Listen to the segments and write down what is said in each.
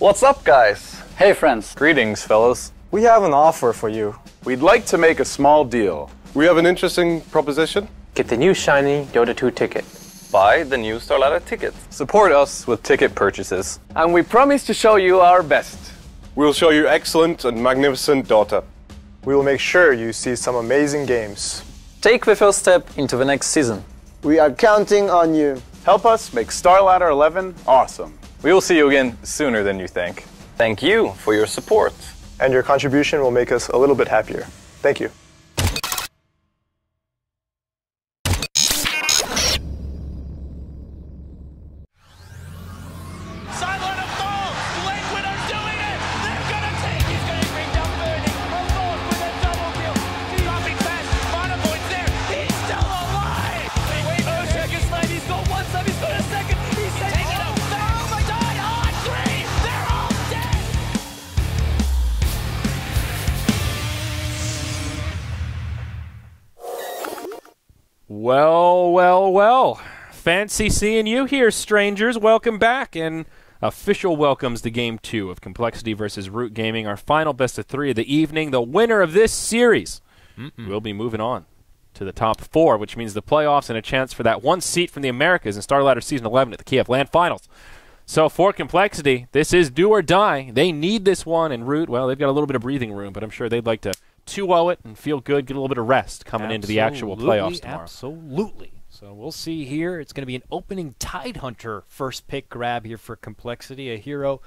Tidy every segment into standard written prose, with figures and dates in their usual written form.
What's up, guys? Hey, friends. Greetings, fellows. We have an offer for you. We'd like to make a small deal. We have an interesting proposition. Get the new shiny Dota 2 ticket. Buy the new Starladder ticket. Support us with ticket purchases. And we promise to show you our best. We'll show you excellent and magnificent Dota. We will make sure you see some amazing games. Take the first step into the next season. We are counting on you. Help us make Starladder 11 awesome. We will see you again sooner than you think. Thank you for your support. And your contribution will make us a little bit happier. Thank you. Well. Fancy seeing you here, strangers. Welcome back, and official welcomes to Game 2 of Complexity versus Root Gaming, our final best of 3 of the evening. The winner of this series will be moving on to the top 4, which means the playoffs and a chance for that one seat from the Americas in Starladder Season 11 at the KF Land Finals. So for Complexity, this is do or die. They need this one, and Root, well, they've got a little bit of breathing room, but I'm sure they'd like to 2-0 it and feel good, get a little bit of rest coming into the actual playoffs tomorrow. Absolutely. So we'll see here. It's going to be an opening Tidehunter first pick grab here for Complexity, a hero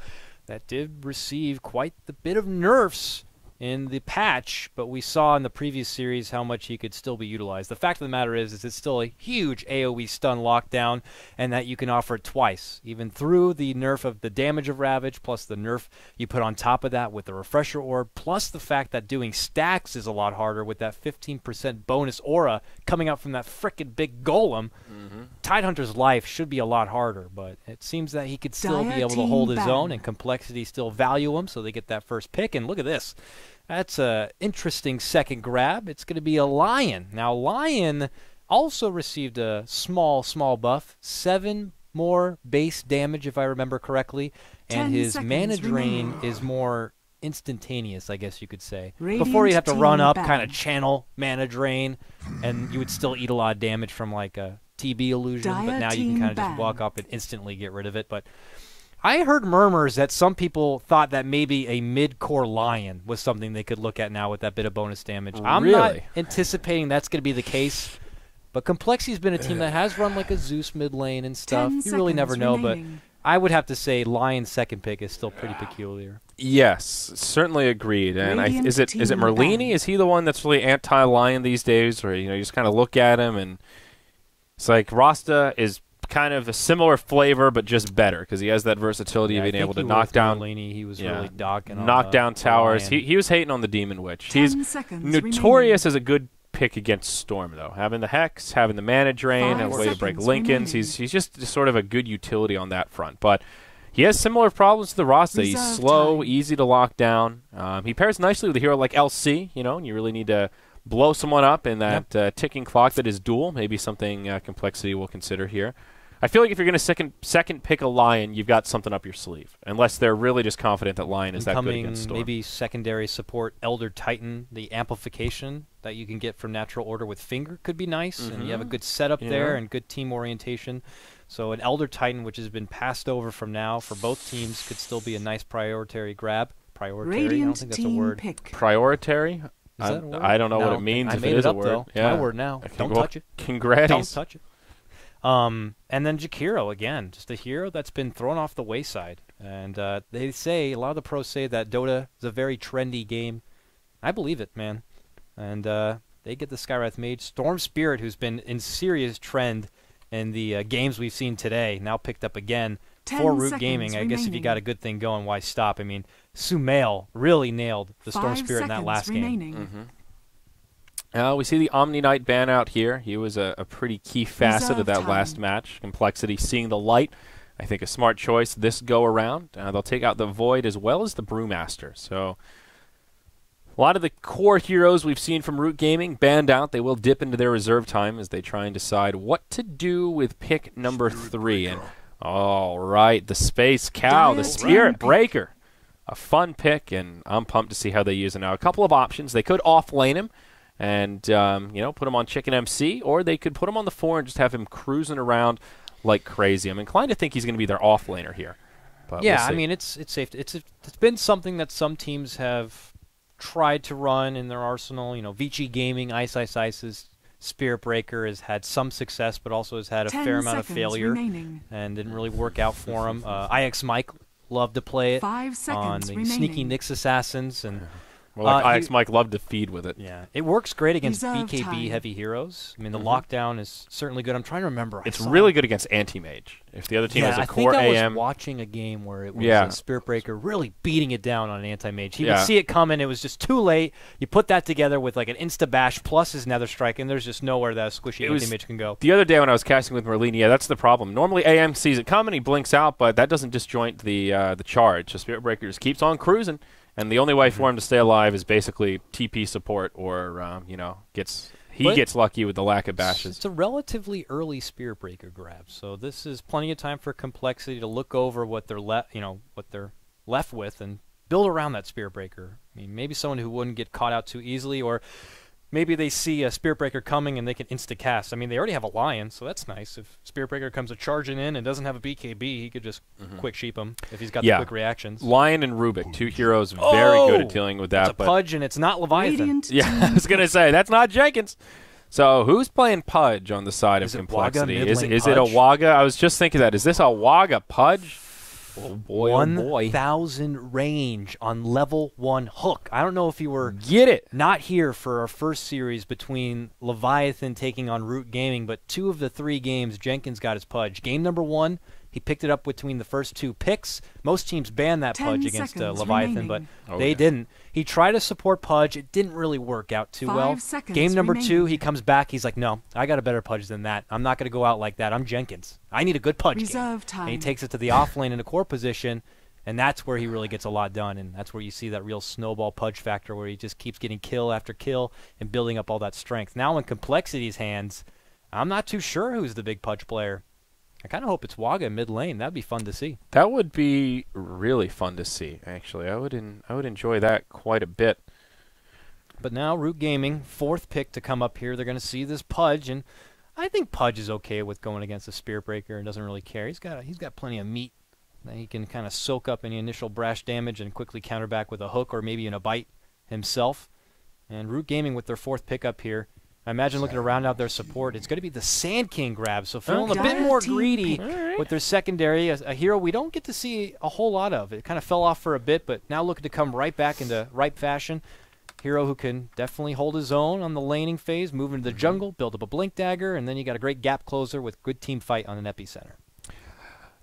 that did receive quite the bit of nerfs in the patch, but we saw in the previous series how much he could still be utilized. The fact of the matter is it's still a huge AoE stun lockdown, and that you can offer it twice, even through the nerf of the damage of Ravage, plus the nerf you put on top of that with the Refresher Orb, plus the fact that doing stacks is a lot harder with that 15% bonus aura coming out from that frickin' big golem. Tidehunter's life should be a lot harder, but it seems that he could still be able to hold his own, and Complexity still value him, so they get that first pick. And look at this. That's an interesting second grab. It's going to be a Lion. Now, Lion also received a small buff. 7 more base damage, if I remember correctly. And his mana drain is more instantaneous, I guess you could say. Before you'd have to run up, kind of channel mana drain, and you would still eat a lot of damage from like a TB illusion. But now you can kind of just walk up and instantly get rid of it. But I heard murmurs that some people thought that maybe a mid-core Lion was something they could look at now with that bit of bonus damage. I'm not anticipating that's going to be the case, but Complexity's been a team that has run like a Zeus mid lane and stuff. You really never know, but I would have to say Lion's second pick is still pretty peculiar. Yes, certainly agreed. And is it Merlini? Is he the one that's really anti-Lion these days, or you just kind of look at him and it's like Rasta is kind of a similar flavor, but just better because he has that versatility of being able to knock down. He was really docking knock down towers. He was hating on the Demon Witch. He's notorious as a good pick against Storm, though. Having the Hex, having the mana drain, a way to break Lincolns. He's just sort of a good utility on that front. But he has similar problems to the Rasta. He's slow, easy to lock down. He pairs nicely with a hero like LC, and you really need to blow someone up in that ticking clock that is dual. Maybe something Complexity will consider here. I feel like if you're going to second pick a Lion, you've got something up your sleeve, unless they're really just confident that Lion is that good against Storm. Maybe secondary support Elder Titan, the amplification that you can get from Natural Order with Finger could be nice, and you have a good setup there and good team orientation. So an Elder Titan, which has been passed over from now for both teams, could still be a nice priority grab. Priority? I don't think that's a word. Priority? I don't know what it means if it is a word. Though. Yeah. My word now. Don't touch it. Congrats. Don't touch it. And then Jakiro, again, just a hero that's been thrown off the wayside. And they say, a lot of the pros say that Dota is a very trendy game. I believe it, man. And they get the Skywrath Mage. Storm Spirit, who's been in serious trend in the games we've seen today, now picked up again for Root Gaming. I guess if you got a good thing going, why stop? I mean, Sumail really nailed the Storm Spirit in that last game. We see the Omni Knight ban out here. He was a pretty key facet of that last match. Complexity seeing the light. I think a smart choice this go around. They'll take out the Void as well as the Brewmaster. So a lot of the core heroes we've seen from Root Gaming banned out. They will dip into their reserve time as they try and decide what to do with pick number 3. And All right, the Space Cow, the Spirit Breaker. A fun pick, and I'm pumped to see how they use it now. A couple of options. They could off-lane him and, put him on Chicken MC, or they could put him on the 4 and just have him cruising around like crazy. I'm inclined to think he's going to be their off-laner here. But yeah, we'll see. I mean, it's safe. It's been something that some teams have tried to run in their arsenal. Vici Gaming, Ice's Spirit Breaker has had some success, but also has had a fair amount of failure and didn't really work out for him. IX Mike loved to play it on the Sneaky Nyx Assassins, and IX Mike loved to feed with it. Yeah, it works great against BKB heavy heroes. I mean, the lockdown is certainly good. I'm trying to remember. It's really good against anti-mage. If the other team has a core AM. I think I was watching a game where it was a Spirit Breaker really beating it down on an anti-mage. He would see it coming. It was just too late. You put that together with like an insta-bash plus his Nether Strike, and there's just nowhere that squishy anti-mage can go. The other day when I was casting with Merlini, that's the problem. Normally AM sees it coming, he blinks out, but that doesn't disjoint the charge. So Spirit Breaker just keeps on cruising. And the only way for him to stay alive is basically TP support, or gets lucky with the lack of bashes. It's a relatively early Spirit Breaker grab, so this is plenty of time for Complexity to look over what they're left with and build around that Spirit Breaker. I mean, maybe someone who wouldn't get caught out too easily, or maybe they see a Spirit Breaker coming and they can insta-cast. I mean, they already have a Lion, so that's nice. If Spirit Breaker comes charging in and doesn't have a BKB, he could just quick sheep him if he's got the quick reactions. Lion and Rubik, 2 heroes very good at dealing with that. It's a Pudge, and it's not Leviathan. I was going to say, that's not Jenkins. So who's playing Pudge on the side of Complexity? Is it a Waga? I was just thinking that. Is this a Waga Pudge? Oh boy, 1,000 range on level 1 hook. I don't know if you were not here for our first series between Leviathan taking on Root Gaming, but 2 of the 3 games Jenkins got his Pudge. Game number 1, he picked it up between the first 2 picks. Most teams ban that Pudge against Leviathan, but they didn't. He tried to support Pudge. It didn't really work out too well. Game number 2, he comes back. He's like, no, I got a better Pudge than that. I'm not going to go out like that. I'm Jenkins. I need a good Pudge game. And he takes it to the off lane in a core position, and that's where he really gets a lot done, and that's where you see that real snowball Pudge factor where he just keeps getting kill after kill and building up all that strength. Now in Complexity's hands, I'm not too sure who's the big Pudge player. I kind of hope it's Waga mid lane. That'd be fun to see. That would be really fun to see, actually. I would enjoy that quite a bit. But now Root Gaming, 4th pick to come up here. They're going to see this Pudge, and I think Pudge is okay with going against a Spirit Breaker and doesn't really care. He's got plenty of meat that he can kind of soak up any initial brash damage and quickly counter back with a hook or maybe in a bite himself. And Root Gaming with their 4th pick up here. I imagine looking to round out their support, it's going to be the Sand King grab, so feeling a bit more greedy with their secondary. A hero we don't get to see a whole lot of. It kind of fell off for a bit, but now looking to come right back into ripe fashion. Hero who can definitely hold his own on the laning phase, move into the jungle, build up a Blink Dagger, and then you got a great gap closer with good team fight on an epicenter.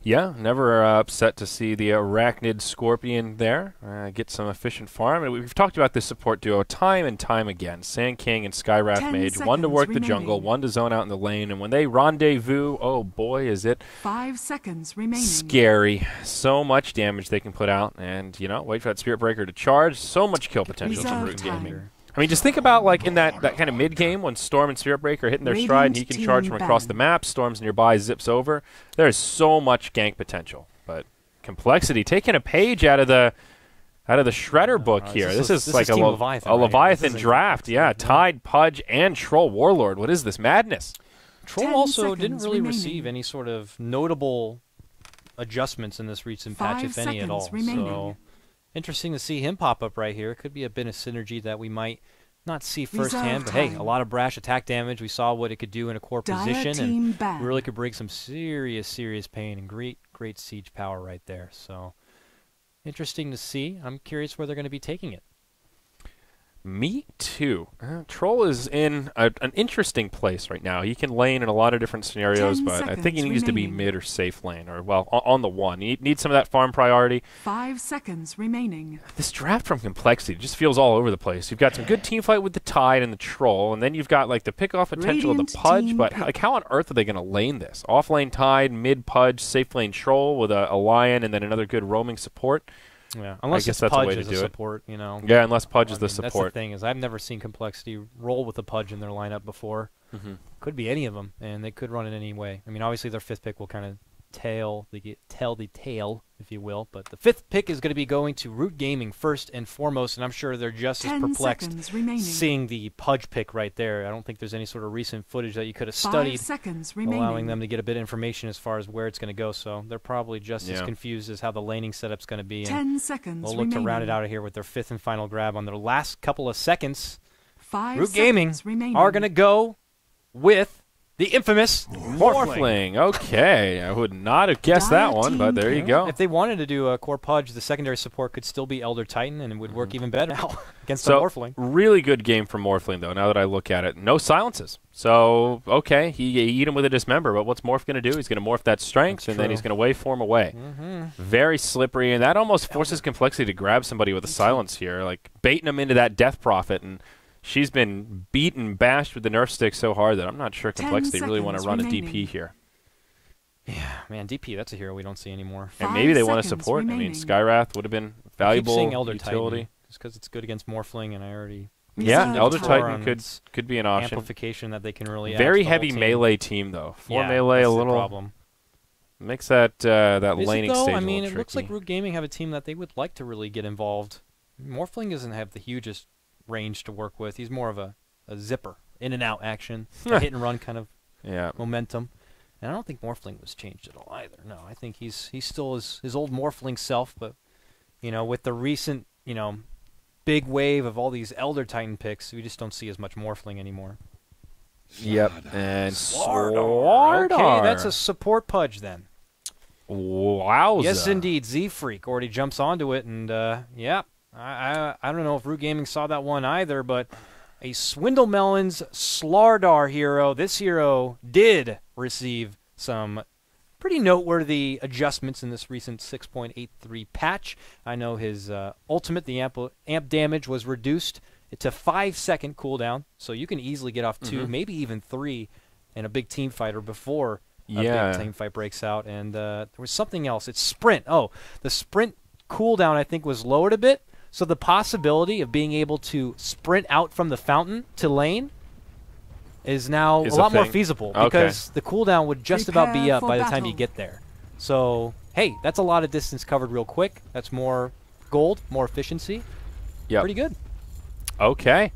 Yeah, never upset to see the Arachnid Scorpion there get some efficient farm. And we've talked about this support duo time and time again. Sand King and Skywrath Mage, one to work the jungle, one to zone out in the lane. And when they rendezvous, oh boy, is it 5 seconds remaining. Scary. So much damage they can put out. And, wait for that Spirit Breaker to charge. So much kill potential from Root Gaming. I mean, just think about, like, in that kind of mid-game when Storm and Spirit Breaker are hitting their stride and he can charge from across the map, Storm's nearby, zips over. There's so much gank potential. But Complexity taking a page out of the Shredder book here. This is like a Leviathan draft. Yeah, Tide, Pudge, and Troll Warlord. What is this madness? Troll also didn't really receive any sort of notable adjustments in this recent patch, if any at all. So interesting to see him pop up right here. Could be a bit of synergy that we might not see firsthand, but hey, a lot of brash attack damage. We saw what it could do in a core position, and really could bring some serious pain and great siege power right there. So interesting to see. I'm curious where they're going to be taking it. Me too. Troll is in an interesting place right now. He can lane in a lot of different scenarios, but I think he needs to be mid or safe lane, or, well, on the 1. He needs some of that farm priority. 5 seconds remaining. This draft from Complexity just feels all over the place. You've got some good team fight with the Tide and the Troll, and then you've got, like, the pick-off potential of the Pudge, but, like, how on earth are they going to lane this? Off-lane Tide, mid-Pudge, safe lane Troll with a Lion and then another good roaming support? Yeah, unless I guess that's Pudge is a support, Yeah, unless Pudge is the support. That's the thing, is I've never seen Complexity roll with a Pudge in their lineup before. Could be any of them, and they could run it any way. I mean, obviously their 5th pick will kind of tell the tale, if you will. But the 5th pick is going to be going to Root Gaming first and foremost, and I'm sure they're just as perplexed seeing the Pudge pick right there. I don't think there's any sort of recent footage that you could have studied, allowing them to get a bit of information as far as where it's going to go. So they're probably just as confused as how the laning setup's going to be. 10 seconds they'll look to round it out of here with their 5th and final grab on their last couple of seconds. 5 Root Gaming are going to go with the infamous Morphling. Okay, I would not have guessed that one, but there you go. If they wanted to do a core Pudge, the secondary support could still be Elder Titan, and it would work even better now against the Morphling. Really good game from Morphling, though, now that I look at it. No silences. So, okay, he eat him with a Dismember, but what's Morph going to do? He's going to morph that strength, and then he's going to waveform away. Very slippery, and that almost forces Complexity to grab somebody with a silence here, like baiting him into that Death Prophet, and she's been beaten, bashed with the Nerf stick so hard that I'm not sure Complexity really want to run a DP here. Yeah, man, DP, that's a hero we don't see anymore. And maybe they want to support. I mean, Skywrath would have been valuable Elder utility. Titan, just because it's good against Morphling, and I already... Yeah, Elder Titan could be an option. Amplification that they can really very heavy melee team, though. 4 melee, a little... problem. Makes that laning stage I mean, it looks like Root Gaming have a team that they would like to really get involved. Morphling doesn't have the hugest range to work with. He's more of a zipper, in and out action, a hit and run kind of momentum. And I don't think Morphling was changed at all either. No, I think he's still his old Morphling self, but with the recent big wave of all these Elder Titan picks, we just don't see as much Morphling anymore. Yep, and Starladder. Okay, that's a support Pudge then. Wowza. Yes, indeed. Z-Freak already jumps onto it, and yeah. I don't know if Root Gaming saw that one either, but a Swindlemelon's Starladder hero. This hero did receive some pretty noteworthy adjustments in this recent 6.83 patch. I know his ultimate, the amp damage, was reduced to 5-second cooldown, so you can easily get off 2, maybe even 3 in a big team fight or before a big team fight breaks out. And there was something else. It's sprint. Oh, the sprint cooldown, I think, was lowered a bit. So the possibility of being able to sprint out from the fountain to lane is now a lot more feasible because the cooldown would just about be up by the time you get there. So, hey, that's a lot of distance covered real quick. That's more gold, more efficiency. Yep. Pretty good. Okay.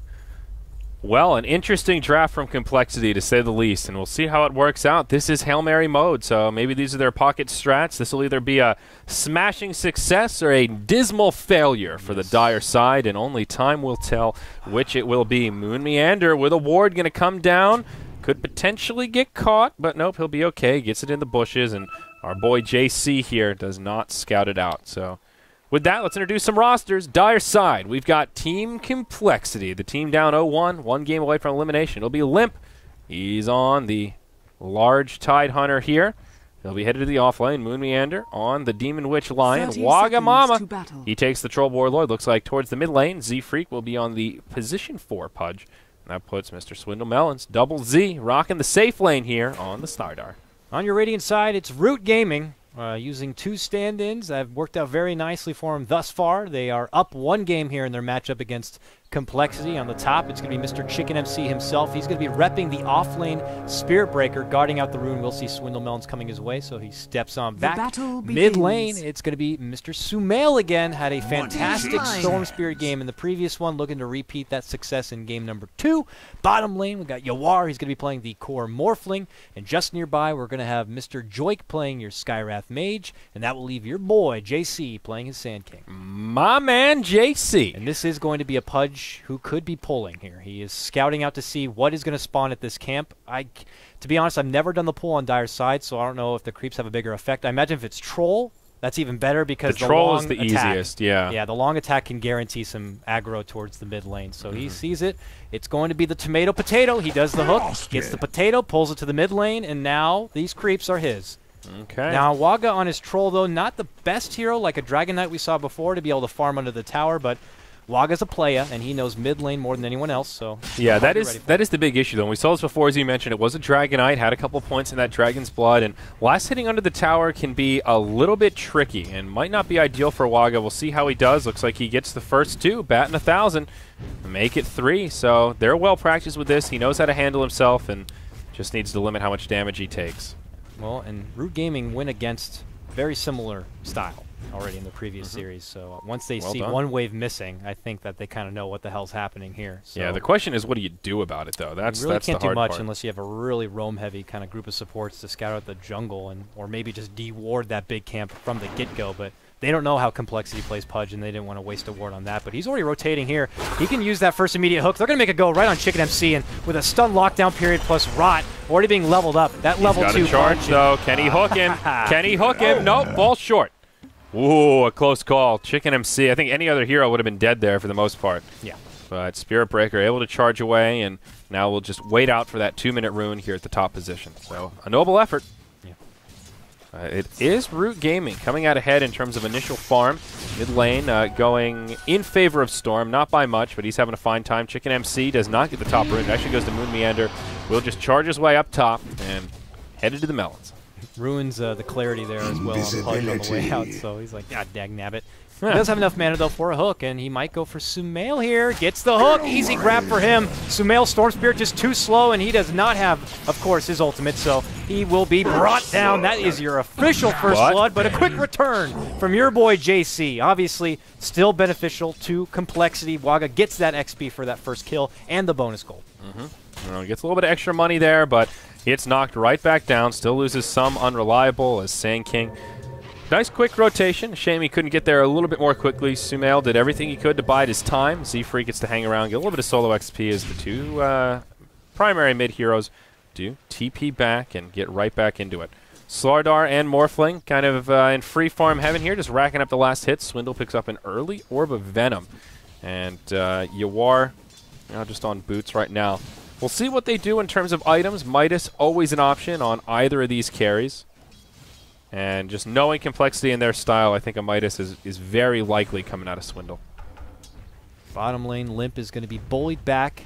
Well, an interesting draft from Complexity, to say the least, and we'll see how it works out. This is Hail Mary mode, so maybe these are their pocket strats. This will either be a smashing success or a dismal failure for the dire side, and only time will tell which it will be. Moon Meander with a ward going to come down. Could potentially get caught, but nope, he'll be okay. Gets it in the bushes, and our boy JC here does not scout it out. So with that, let's introduce some rosters. Dire side, we've got Team Complexity, the team down 0-1, 1 game away from elimination. It'll be Limp. He's on the large Tidehunter here. He'll be headed to the offlane. Moon Meander on the Demon Witch Lion. Wagamama, he takes the Troll Warlord. Looks like towards the mid lane. Z-Freak will be on the position 4 Pudge. And that puts Mr. Swindlemelons, Double Z, rocking the safe lane here on the Starladder. On your Radiant side, it's Root Gaming. Using 2 stand-ins that have worked out very nicely for them thus far. They are up 1 game here in their matchup against Complexity. On the top, it's going to be Mr. Chicken MC himself. He's going to be repping the off-lane Spirit Breaker, guarding out the rune. We'll see Swindlemelons coming his way, so he steps on back. Mid-lane, it's going to be Mr. Sumail again. Had a fantastic Storm Spirit game in the previous one, looking to repeat that success in game number 2. Bottom lane, we got Yawar. He's going to be playing the core Morphling. And just nearby, we're going to have Mr. Joik playing your Skywrath Mage, and that will leave your boy, JC, playing his Sand King. My man, JC. And this is going to be a Pudge who could be pulling here. He is scouting out to see what is going to spawn at this camp. To be honest, I've never done the pull on Dire's side, so I don't know if the creeps have a bigger effect. I imagine if it's Troll, that's even better because the Troll is the easiest, yeah. Yeah, the long attack can guarantee some aggro towards the mid lane. So he sees it. It's going to be the Tomato Potato. He does the hook, gets the potato, pulls it to the mid lane, and now these creeps are his. Okay. Now, Waga on his Troll, though, not the best hero like a Dragon Knight we saw before to be able to farm under the tower, but Waga's a playa, and he knows mid lane more than anyone else. So yeah, that is the big issue, though. And we saw this before, as you mentioned. It was a Dragonite, had a couple points in that Dragon's Blood, and last hitting under the tower can be a little bit tricky and might not be ideal for Waga. We'll see how he does. Looks like he gets the first 2, batting 1,000, make it 3. So they're well practiced with this. He knows how to handle himself and just needs to limit how much damage he takes. Well, and Root Gaming went against very similar style already in the previous series. So once they see one wave missing, I think that they kind of know what the hell's happening here. So yeah, the question is, what do you do about it, though? That's you really the can't do hard much part. unless you have a really roam-heavy kind of group of supports to scout out the jungle, and or maybe just de-ward that big camp from the get-go. But they don't know how Complexity plays Pudge, and they didn't want to waste a ward on that. But he's already rotating here. He can use that first immediate hook. They're going to make a go right on Chicken MC, and with a stun lockdown period plus Rot already being leveled up, that level 2 charge, though. Can he hook him? Can he hook him? Nope, falls short. Ooh, a close call. Chicken MC. I think any other hero would have been dead there for the most part. Yeah. But Spirit Breaker able to charge away, and now we'll just wait out for that 2-minute rune here at the top position. So, a noble effort. Yeah. It is Root Gaming coming out ahead in terms of initial farm. Mid lane going in favor of Storm, not by much, but he's having a fine time. Chicken MC does not get the top rune. It actually goes to Moon Meander. Will just charge his way up top and headed to the melons. Ruins the clarity there as well on Pudge on the way out, so he's like, God dang nabbit. He does have enough mana, though, for a hook, and he might go for Sumail here. Gets the hook. Easy grab for him. Sumail Storm Spirit just too slow, and he does not have, of course, his ultimate, so he will be brought down. That is your official first blood, but a quick return from your boy JC. Obviously, still beneficial to Complexity. Waga gets that XP for that first kill and the bonus gold. Gets a little bit of extra money there, but he gets knocked right back down. Still loses some unreliable as Sand King. Nice quick rotation. Shame he couldn't get there a little bit more quickly. Sumail did everything he could to bide his time. Z-Freak gets to hang around, get a little bit of solo XP as the two primary mid heroes do TP back and get right back into it. Starladder and Morphling kind of in free farm heaven here, just racking up the last hits. Swindle picks up an early Orb of Venom. And Yawar just on boots right now. We'll see what they do in terms of items. Midas, always an option on either of these carries. And just knowing Complexity in their style, I think a Midas is very likely coming out of Swindle. Bottom lane, Limp is going to be bullied back.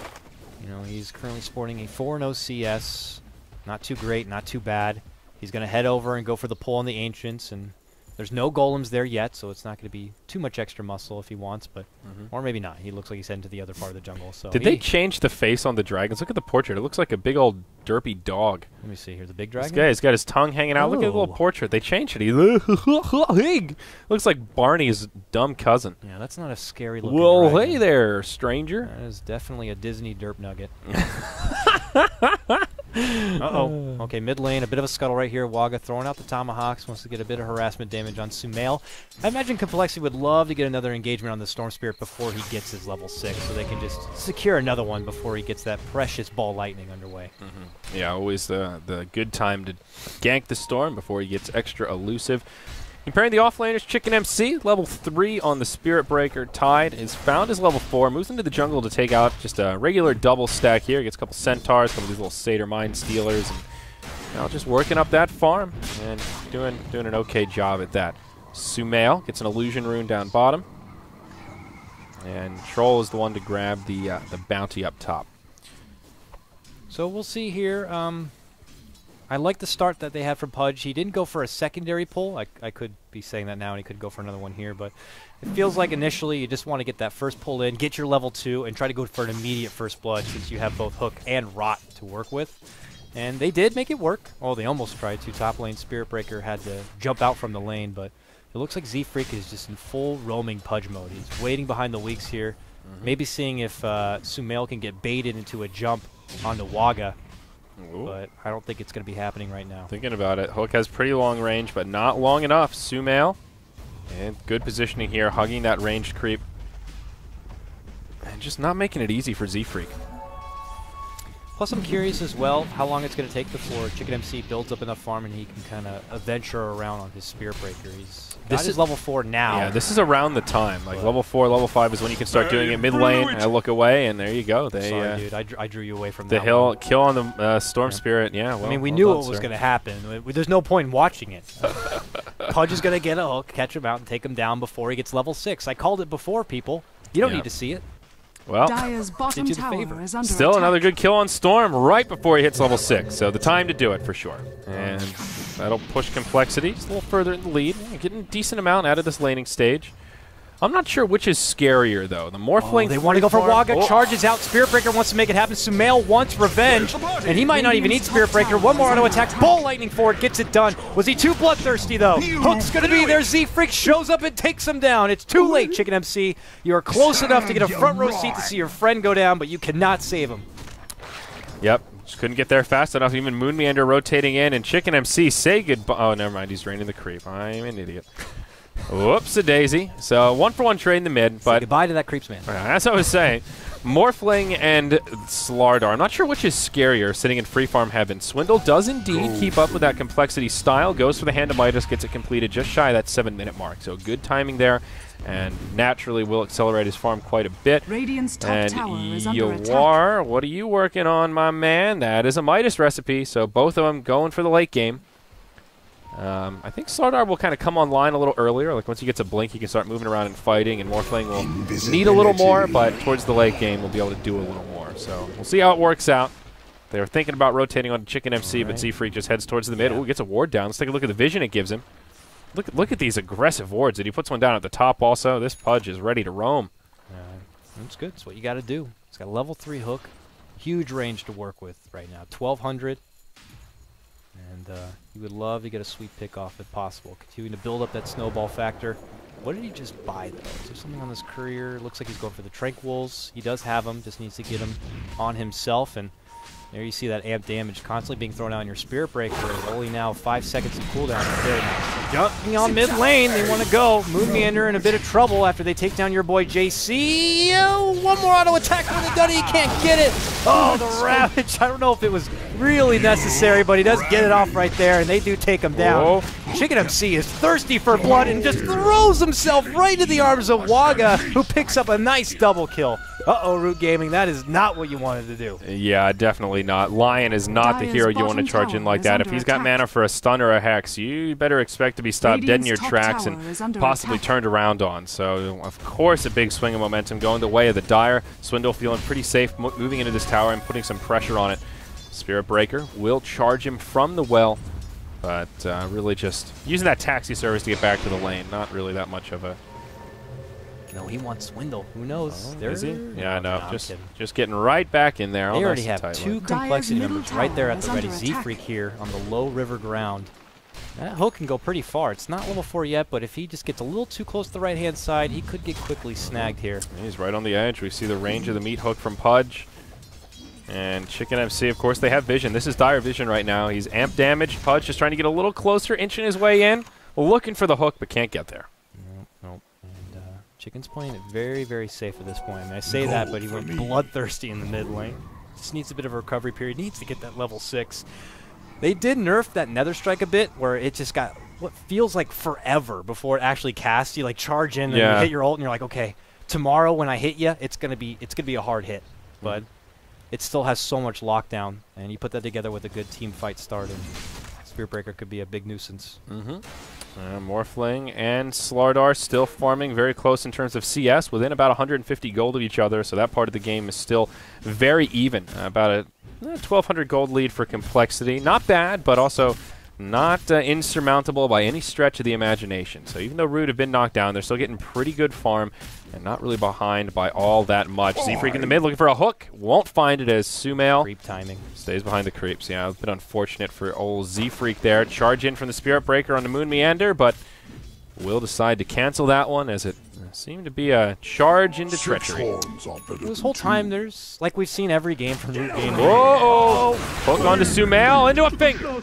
You know, he's currently sporting a 4-0 CS. Not too great, not too bad. He's going to head over and go for the pull on the Ancients, and there's no golems there yet, so it's not going to be too much extra muscle if he wants, but or maybe not. He looks like he's heading to the other part of the jungle. So did they change the face on the dragons? Look at the portrait. It looks like a big old derpy dog. Let me see here. The big dragon? This guy, he's got his tongue hanging out. Look at the little portrait. They changed it. He looks like Barney's dumb cousin. Yeah, that's not a scary looking Well, dragon. hey there, stranger. That is definitely a Disney derp nugget. Uh-oh. Okay, mid lane, a bit of a scuttle right here. Waga throwing out the tomahawks, wants to get a bit of harassment damage on Sumail. I imagine Complexity would love to get another engagement on the Storm Spirit before he gets his level 6, so they can just secure another one before he gets that precious ball lightning underway. Yeah, always the good time to gank the Storm before he gets extra elusive. Comparing the offlaners, Chicken MC, level 3 on the Spirit Breaker. Tide has found his level 4, moves into the jungle to take out just a regular double stack here. Gets a couple Centaurs, a couple of these little Satyr Mind Stealers, and just working up that farm and doing an okay job at that. Sumail gets an illusion rune down bottom, and Troll is the one to grab the bounty up top. So we'll see here. I like the start that they had from Pudge. He didn't go for a secondary pull. I could be saying that now, and he could go for another one here, but it feels like initially you just want to get that first pull in, get your level 2, and try to go for an immediate first blood since you have both Hook and Rot to work with. And they did make it work. Oh, they almost tried to. Top lane Spirit Breaker had to jump out from the lane, but it looks like Z-Freak is just in full roaming Pudge mode. He's waiting behind the leaks here, maybe seeing if Sumail can get baited into a jump onto Waga. Ooh. But I don't think it's going to be happening right now. Thinking about it, Hook has pretty long range, but not long enough. Sumail, and good positioning here, hugging that ranged creep. And just not making it easy for Z-Freak. Plus, I'm curious as well how long it's going to take before Chicken MC builds up enough farm and he can kind of venture around on his Spirit Breaker. He's got his level 4 now. Yeah, this is around the time. Like level 4, level 5 is when you can start doing it mid lane. I look away, and there you go. They, sorry, dude. I drew you away from the that hill one. kill on the Storm Spirit. Yeah, well, I mean, we well knew done, what was sir. going to happen. There's no point in watching it. Pudge is going to get a hook, catch him out, and take him down before he gets level 6. I called it before, people. You don't need to see it. Well, Dire's bottom did you the tower favor. is under still attack. another good kill on Storm right before he hits level 6. So the time to do it for sure. And that'll push Complexity just a little further in the lead. Getting a decent amount out of this laning stage. I'm not sure which is scarier, though. The Morphling... They want to go for Waga. Charges out. Spirit Breaker wants to make it happen. Sumail wants revenge, and he might not even need Spirit Breaker. One more auto attack. Ball Lightning forward gets it done. Was he too bloodthirsty, though? Hook's going to be there. Z-Freak shows up and takes him down. It's too late, Chicken MC. You are close enough to get a front row seat to see your friend go down, but you cannot save him. Yep. Just couldn't get there fast enough. Even Moon Meander rotating in, and Chicken MC say goodbye. Oh, never mind. He's draining the creep. I'm an idiot. Whoops-a-daisy. So 1-for-1 trade in the mid, but... Say goodbye to that creeps man. That's what I was saying. Morphling and Starladder. I'm not sure which is scarier, sitting in free farm heaven. Swindle does indeed keep up with that complexity style. Goes for the Hand of Midas, gets it completed just shy of that 7-minute mark. So good timing there, and naturally will accelerate his farm quite a bit. Radiant's top And tower is under attack. Yawar, what are you working on, my man? That is a Midas recipe, so both of them going for the late game. I think Starladder will kind of come online a little earlier. Like once he gets a blink, he can start moving around and fighting, and Morphling will need a little more, but towards the late game, we'll be able to do a little more. So we'll see how it works out. They were thinking about rotating on Chicken MC, but Z-Freak just heads towards the mid. Ooh, gets a ward down. Let's take a look at the vision it gives him. Look at these aggressive wards. And he puts one down at the top also. This Pudge is ready to roam. That's good. That's what you got to do. He's got a level 3 hook. Huge range to work with right now. 1,200. And you would love to get a sweep pick off if possible. Continuing to build up that snowball factor. What did he just buy, though? Is there something on this courier? Looks like he's going for the Tranquils. He does have them. Just needs to get them on himself. And there you see that amp damage constantly being thrown out in your Spirit Breaker. Only now 5 seconds of cooldown. Very nice. Jumping on mid lane. They want to go. Moon Meander in a bit of trouble after they take down your boy JC. Oh, one more auto attack with the Duddy. He can't get it. Oh, the Ravage. I don't know if it was really necessary, but he does get it off right there, and they do take him down. Whoa. Chicken MC is thirsty for blood and just throws himself right into the arms of Waga, who picks up a nice double kill. Uh-oh, Root Gaming, that is not what you wanted to do. Yeah, definitely not. Lion is not the hero you want to charge in like that. If he's got mana for a stun or a hex, you better expect to be stopped dead in your tracks and possibly turned around on. So, of course, a big swing of momentum going the way of the Dire. Swindle feeling pretty safe moving into this tower and putting some pressure on it. Spirit Breaker will charge him from the well, but really just using that taxi service to get back to the lane. Not really that much of a... No, he wants Swindle. Who knows? Oh, is he? Yeah, I know. Just getting right back in there. They already have 2 complexity members right there at the ready. Z-Freak here on the low river ground. That hook can go pretty far. It's not level 4 yet, but if he just gets a little too close to the right-hand side, he could get quickly snagged here. He's right on the edge. We see the range of the meat hook from Pudge. And Chicken MC, of course, they have vision. This is Dire vision right now. He's amp damaged. Pudge just trying to get a little closer, inching his way in. Looking for the hook, but can't get there. Nope. And Chicken's playing it very, very safe at this point. I mean, I say that, but he went bloodthirsty in the mid lane. Just needs a bit of a recovery period. Needs to get that level 6. They did nerf that Nether Strike a bit, where it just got what feels like forever before it actually casts. You like charge in and you hit your ult, and you're like, okay, tomorrow when I hit you, it's gonna be a hard hit. But it still has so much lockdown, and you put that together with a good team fight start, and Spirit Breaker could be a big nuisance. Morphling and Starladder still farming very close in terms of CS, within about 150 gold of each other, so that part of the game is still very even. About a 1,200 gold lead for complexity. Not bad, but also not insurmountable by any stretch of the imagination. So even though Root have been knocked down, they're still getting pretty good farm and not really behind by all that much. Z-Freak in the mid looking for a hook. Won't find it as Sumail Creep timing. stays behind the creeps. Yeah, a bit unfortunate for old Z-Freak there. Charge in from the Spirit Breaker on the Moon Meander, but will decide to cancel that one as it seemed to be a charge into treachery. This whole time, there's, like we've seen every game from Root Gaming. Whoa! Hook onto Sumail into a finger.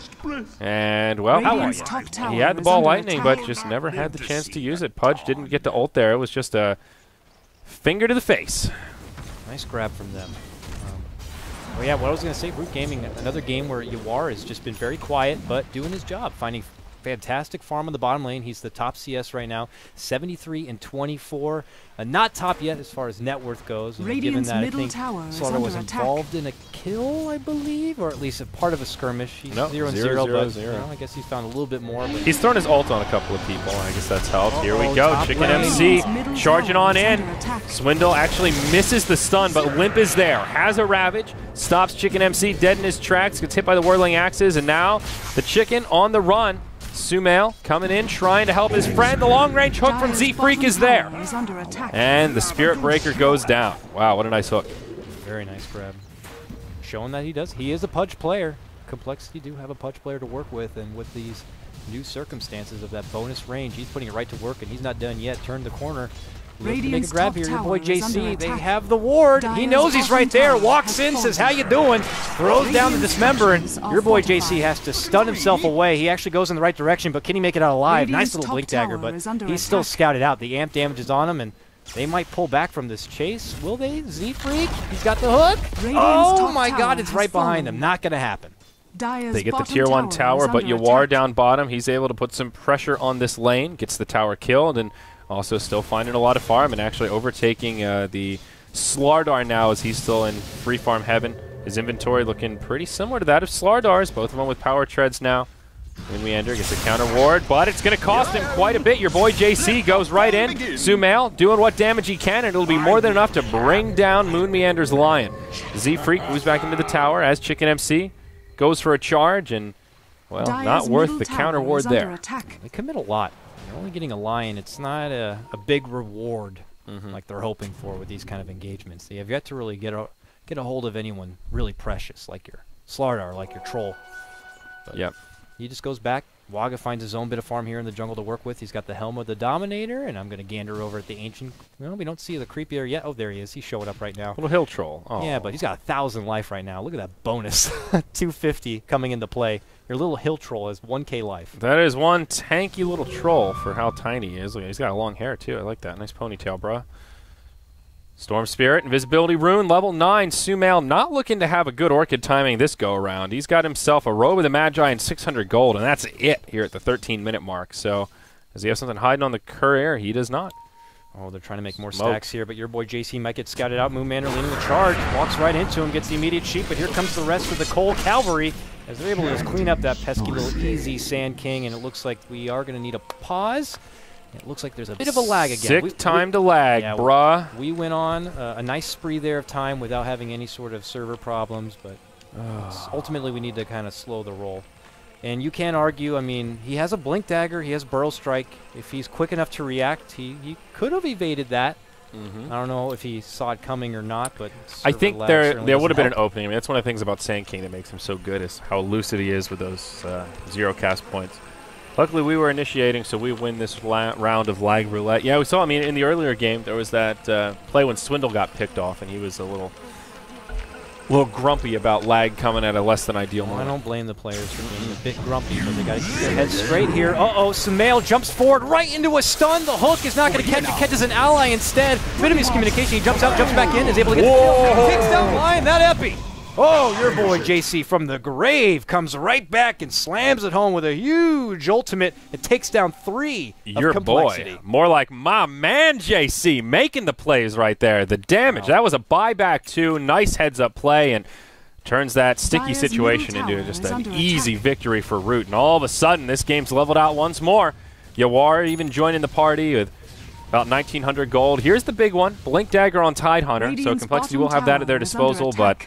And, well, he had the ball lightning, but just never had the chance to use it. Pudge didn't get to ult there. It was just a finger to the face. Nice grab from them. Oh yeah, what I was going to say, Root Gaming, another game where Yawar has just been very quiet, but doing his job, finding fantastic farm on the bottom lane. He's the top CS right now, 73 and 24. Not top yet as far as net worth goes. Given that I think Starladder was involved in a kill, I believe, or at least a part of a skirmish. He's 0-0, but you know, I guess he's found a little bit more. He's thrown his ult on a couple of people. I guess that's helped. Here we go. Chicken MC charging on in. Swindle actually misses the stun, but Limp is there. Has a Ravage. Stops Chicken MC dead in his tracks. Gets hit by the Whirling Axes, and now the Chicken on the run. Sumail coming in, trying to help his friend. The long-range hook from Z-Freak is there. And the Spirit Breaker goes down. Wow, what a nice hook. Very nice grab. Showing that he is a Pudge player. Complexity do have a Pudge player to work with, and with these new circumstances of that bonus range, he's putting it right to work, and he's not done yet. Turned the corner. Make a grab here, your boy JC. They have the ward. He knows he's right there. Walks in, says, "How you doing?" Throws down the dismember, and your boy JC has to stun himself away. He actually goes in the right direction, but can he make it out alive? Nice little blink dagger, but he's still scouted out. The amp damage is on him, and they might pull back from this chase. Will they? Z-Freak? He's got the hook. Oh my God! It's right behind him. Not gonna happen. They get the tier 1 tower, but Yawar down bottom. He's able to put some pressure on this lane. Gets the tower killed, and also still finding a lot of farm and actually overtaking the Starladder now as he's still in free farm heaven. His inventory looking pretty similar to that of Starladder's, both of them with power treads now. Moon Meander gets a counter ward, but it's going to cost him quite a bit. Your boy JC goes right in. Sumail doing what damage he can, and it'll be more than enough to bring down Moon Meander's Lion. Z-Freak moves back into the tower as Chicken MC goes for a charge, and, well, not worth the counter ward there. They commit a lot. They're only getting a Lion. It's not a big reward like they're hoping for with these kind of engagements. They have yet to really get a hold of anyone really precious like your Starladder, like your Troll. But yep. He just goes back. Waga finds his own bit of farm here in the jungle to work with. He's got the Helm of the Dominator, and I'm going to gander over at the Ancient. Well, we don't see the Creepier yet. Oh, there he is. He's showing up right now. Little Hill Troll. Oh. Yeah, but he's got 1,000 life right now. Look at that bonus. 250 coming into play. Your little Hill Troll has 1k life. That is one tanky little troll for how tiny he is. Look, he's got a long hair, too. I like that. Nice ponytail, bruh. Storm Spirit, Invisibility Rune, level 9. Sumail not looking to have a good Orchid timing this go-around. He's got himself a Robe of the Magi and 600 gold, and that's it here at the 13-minute mark. So, does he have something hiding on the courier? He does not. Oh, they're trying to make more stacks here, but your boy JC might get scouted out. Moon Manor leading the charge, walks right into him, gets the immediate sheep, but here comes the rest of the coL Cavalry as they're able to just clean up that pesky little easy Sand King, and it looks like we are going to need a pause. It looks like there's a bit of a lag again. Sick time to lag, yeah, bruh. We went on a nice spree there of time without having any sort of server problems, but ultimately we need to kind of slow the roll. And you can't argue, I mean, he has a Blink Dagger, he has Burrow Strike. If he's quick enough to react, he could have evaded that. I don't know if he saw it coming or not, but I think there would have been an opening. I mean, that's one of the things about Sand King that makes him so good is how elusive he is with those zero cast points. Luckily, we were initiating, so we win this round of lag roulette. Yeah, we saw, I mean, in the earlier game, there was that play when Swindle got picked off, and he was a little grumpy about lag coming at a less than ideal moment. I don't blame the players for being a bit grumpy, but they got to keep their heads straight here. Uh-oh, Sumail jumps forward right into a stun. The hook is not going to catch it. Catches an ally instead. Bit of miscommunication. He jumps out, jumps back in, is able to get the kill. Takes down Lion. That epi. Oh, your boy JC from the grave comes right back and slams it home with a huge ultimate. It takes down 3 your of Complexity. Boy. More like my man JC making the plays right there. The damage. That was a buyback too. Nice heads-up play and turns that sticky situation into just an easy victory for Root. And all of a sudden, this game's leveled out once more. Yawar even joining the party with about 1,900 gold. Here's the big one. Blink Dagger on Tidehunter. So Complexity will have that at their disposal, but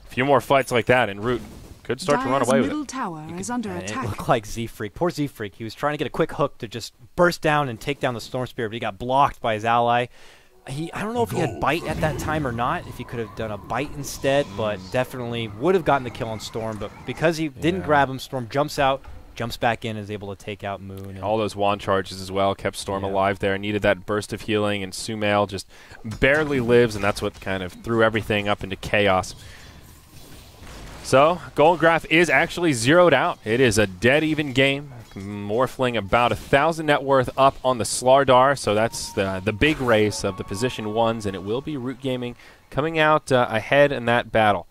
a few more fights like that, and Root could start to run away with it. Tower is under attack. It looked like Z-Freak. Poor Z-Freak. He was trying to get a quick hook to just burst down and take down the Storm Spirit, but he got blocked by his ally. I don't know if he had Bite at that time or not, if he could have done a Bite instead, but definitely would have gotten the kill on Storm. But because he didn't grab him, Storm jumps out, jumps back in, and is able to take out Moon. And all those wand charges as well kept Storm alive there. Needed that burst of healing, and Sumail just barely lives, and that's what kind of threw everything up into chaos. So, Gold Graph is actually zeroed out. It is a dead-even game. Morphling about 1,000 net worth up on the Starladder, so that's the big race of the position 1s, and it will be Root Gaming coming out ahead in that battle.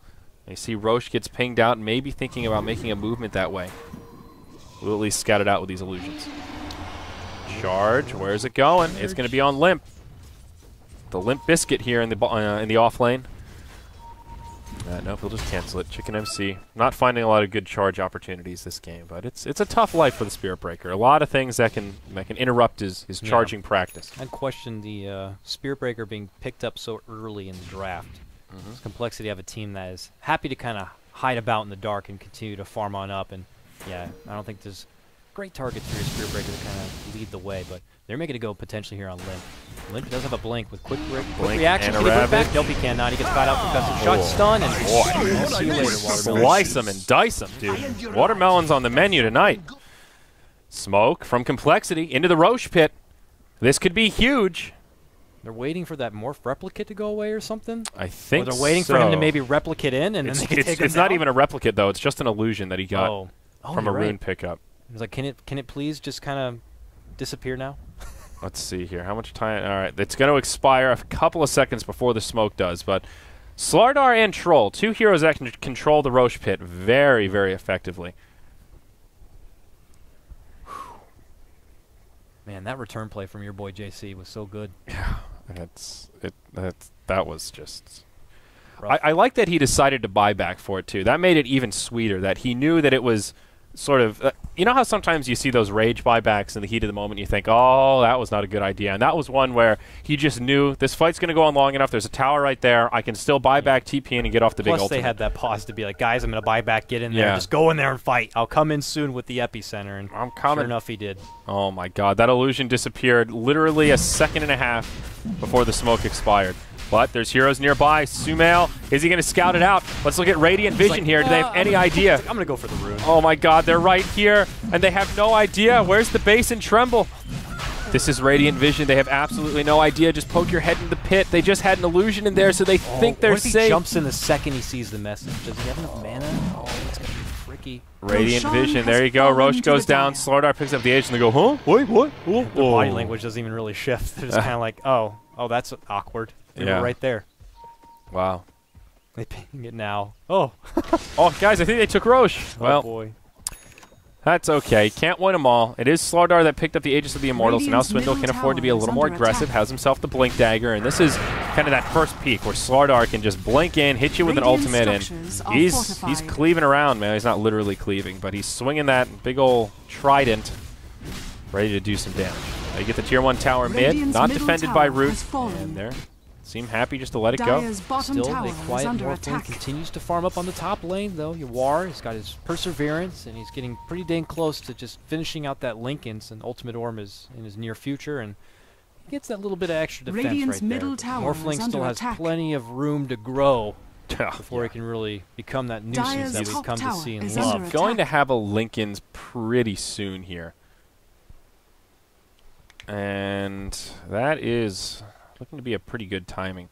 You see Roche gets pinged out, maybe thinking about making a movement that way. We'll at least scout it out with these illusions. Charge, where's it going? It's going to be on Limp. The Limp Biscuit here in the off lane. Nope, he'll just cancel it. Chicken MC. Not finding a lot of good charge opportunities this game, but it's a tough life for the Spirit Breaker. A lot of things that can interrupt his charging practice. I'd question the Spirit Breaker being picked up so early in the draft. It's Complexity have a team that is happy to kind of hide about in the dark and continue to farm on up. And yeah, I don't think there's great target for your Spear Breaker to kind of lead the way, but they're making it go potentially here on Limp. Limp does have a blink with quick reaction. and Can a he put it back? rabbit. Nope, he cannot. He gets caught out concussive shot, stun, and see you later, Watermelon. Slice them and dice them, dude. Watermelon's on the menu tonight. Smoke from Complexity into the Roche pit. This could be huge. They're waiting for that Morph Replicate to go away or something? I think Or they're waiting for him to maybe replicate in, and then they can take him it's not down? even a replicate, though. It's just an illusion that he got Oh, from a you're rune right. pickup. He's like, can it please just kind of disappear now? Let's see here. How much time? All right. It's going to expire a couple of seconds before the smoke does, but Starladder and Troll, 2 heroes that can control the Roche pit very, very effectively. Man, that return play from your boy JC was so good. That was just... Rough. I like that he decided to buy back for it, too. That made it even sweeter, that he knew that it was sort of... you know how sometimes you see those rage buybacks in the heat of the moment, you think, oh, that was not a good idea. And that was one where he just knew this fight's going to go on long enough. There's a tower right there. I can still buy back TP in and get off the big Plus, ultimate. they had that pause to be like, guys, I'm going to buy back, get in there, Yeah. just go in there and fight. I'll come in soon with the epicenter. And I'm coming. Sure enough, he did. Oh, my God. That illusion disappeared literally a second and a half before the smoke expired. But there's heroes nearby. Sumail, is he going to scout it out? Let's look at Radiant Vision here. Do they have any idea? I'm going to go for the rune. Oh my God, they're right here, and they have no idea. Where's the base and Tremble? This is Radiant Vision. They have absolutely no idea. Just poke your head in the pit. They just had an illusion in there, so they think they're What if he safe. jumps in the second he sees the message? Does he have enough mana? Oh, it's going to be tricky. Radiant Roshan Vision, has there you go. fallen Roche to goes the down. dire. Starladder picks up the edge, and they go, huh? Wait, what? Oh, The body language doesn't even really shift. They're just kind of like, oh, that's awkward. They Yeah. were right there. Wow. They ping it now. Oh. Oh, guys, I think they took Roche. Oh, Well, boy. that's okay. Can't win them all. It is Starladder that picked up the Aegis of the Immortals, so now Radiant's Swindle can middle afford to be a tower little is more under aggressive, attack. has himself the Blink Dagger, and this is kind of that first peak where Starladder can just blink in, hit you with an Radiant ultimate, and structures are he's fortified. cleaving around, man. He's not literally cleaving, but he's swinging that big ol' trident, ready to do some damage. They get the Tier 1 tower mid, Radiant's not middle defended by tower Root, has fallen. and they seem happy just to let it go. Dire's bottom Still, tower the is quiet under Morphling attack. continues to farm up on the top lane, though. Yawar, he's got his Perseverance, and he's getting pretty dang close to just finishing out that Linken's, and Ultimate Orm is in his near future, and he gets that little bit of extra defense Radiant's right middle there. tower Morphling is still under has attack. plenty of room to grow Yeah. before he can really become that nuisance Dire's that we've top come to tower see and is love. under Going to attack. have a Lincoln's pretty soon here. And that is looking to be a pretty good timing.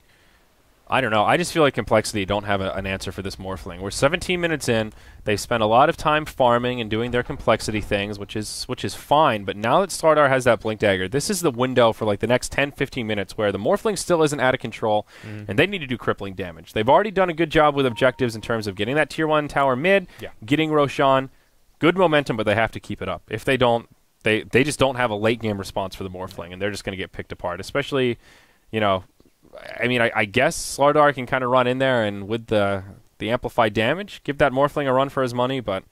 I don't know. I just feel like Complexity don't have an answer for this Morphling. We're 17 minutes in. They spent a lot of time farming and doing their Complexity things, which is fine. But now that Starladder has that Blink Dagger, this is the window for like the next 10, 15 minutes where the Morphling still isn't out of control, and they need to do crippling damage. They've already done a good job with objectives in terms of getting that Tier 1 tower mid, getting Roshan. Good momentum, but they have to keep it up. If they don't, they just don't have a late game response for the Morphling, and they're just going to get picked apart. Especially, you know, I mean, I guess Starladder can kind of run in there and with the amplified damage, give that Morphling a run for his money, but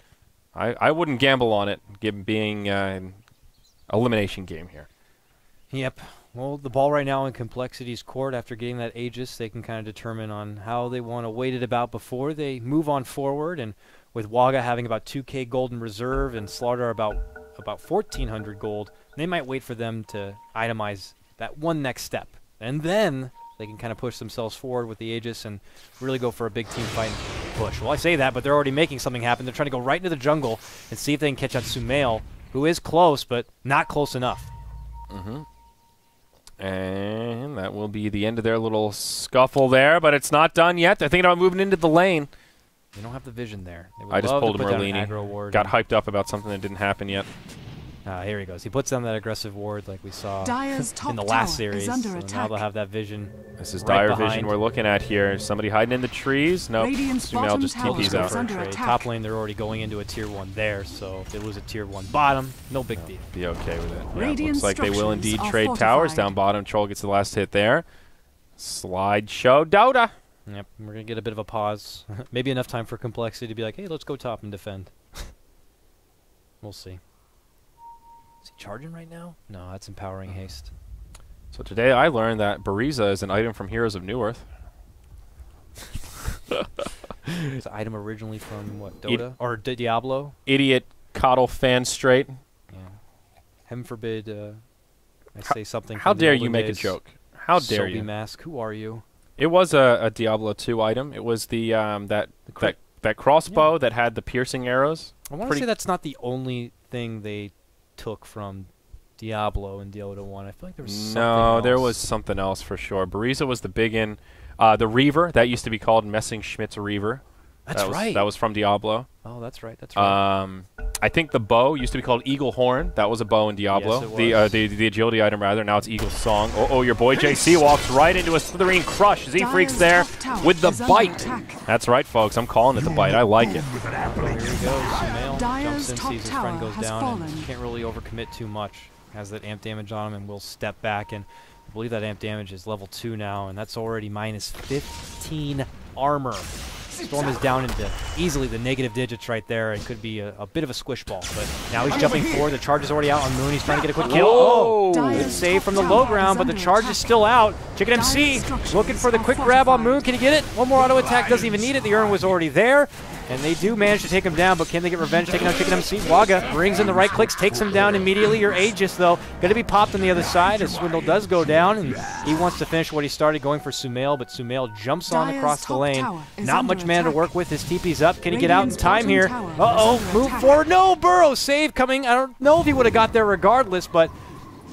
I wouldn't gamble on it, being an elimination game here. Yep. Well, the ball right now in Complexity's court. After getting that Aegis, they can kind of determine on how they want to wait it about before they move on forward. And with Waga having about 2K gold in reserve and Starladder about 1,400 gold, they might wait for them to itemize that one next step. And then they can kind of push themselves forward with the Aegis and really go for a big team fight and push. Well, I say that, but they're already making something happen. They're trying to go right into the jungle and see if they can catch out Sumail, who is close, but not close enough. And that will be the end of their little scuffle there, but it's not done yet. They're thinking about moving into the lane. They don't have the vision there. They would I just love pulled to a put down an Merlini. aggro ward. Got hyped up about something that didn't happen yet. Here he goes. He puts down that aggressive ward like we saw Dire's top in the last tower is series. under So now attack. they'll have that vision. This is right dire behind. vision we're looking at here. Somebody hiding in the trees? Nope. Radiant's Sumail bottom just tower TP's is out. under Trade. attack. Top lane, they're already going into a tier 1 there, so if they lose a tier 1 bottom, no big deal. Be okay with it. Yeah, Radiant looks like they will structures indeed are trade towers. fortified. Down bottom, Troll gets the last hit there. Slideshow Dota. Yep, we're going to get a bit of a pause. Maybe enough time for Complexity to be like, hey, let's go top and defend. We'll see. Is he charging right now? No, that's Empowering Haste. So today I learned that Bariza is an item from Heroes of Newerth. It's an item originally from, what, Dota? Or Diablo? Idiot coddle fan straight. Heaven forbid I say something. How from the dare you olden make a days. joke? How dare Soapy you? Mask, who are you? It was a Diablo 2 item. It was the that crossbow that had the piercing arrows. I want to say that's not the only thing they took from Diablo and Diablo 1. I feel like there was something else. No, there was something else for sure. Bariza was the big in. The Reaver, that used to be called Messerschmitt's Reaver. That's right. That was from Diablo. Oh, that's right. That's right. I think the bow used to be called Eagle Horn. That was a bow in Diablo. Yes, it was. The agility item, rather. Now it's Eagle Song. Oh, your boy JC walks right into a Slitherine Crush. Z-Freak's there with the bite. That's right, folks. I'm calling it the bite. I like it. Here he goes. Sumail jumps in, top sees his tower friend goes has down, fallen. and can't really overcommit too much. Has that amp damage on him and will step back. And I believe that amp damage is level 2 now, and that's already minus 15 armor. Storm is down into easily the negative digits right there. It could be a bit of a squish ball, but now he's jumping forward. The charge is already out on Moon. He's trying to get a quick kill. Whoa. Oh, good save from the low ground, but the charge is still out. Chicken MC looking for the quick grab on Moon. Can he get it? One more auto attack. Doesn't even need it. The urn was already there. And they do manage to take him down, but can they get revenge taking out Chicken MC? Waga brings in the right clicks, takes him down immediately. Your Aegis, though, going to be popped on the other side as Swindle does go down, and he wants to finish what he started, going for Sumail, but Sumail jumps on across the lane. Not much mana to work with. His TP's up. Can he get out in time here? Uh-oh, move forward. No, Burrow save coming. I don't know if he would have got there regardless, but...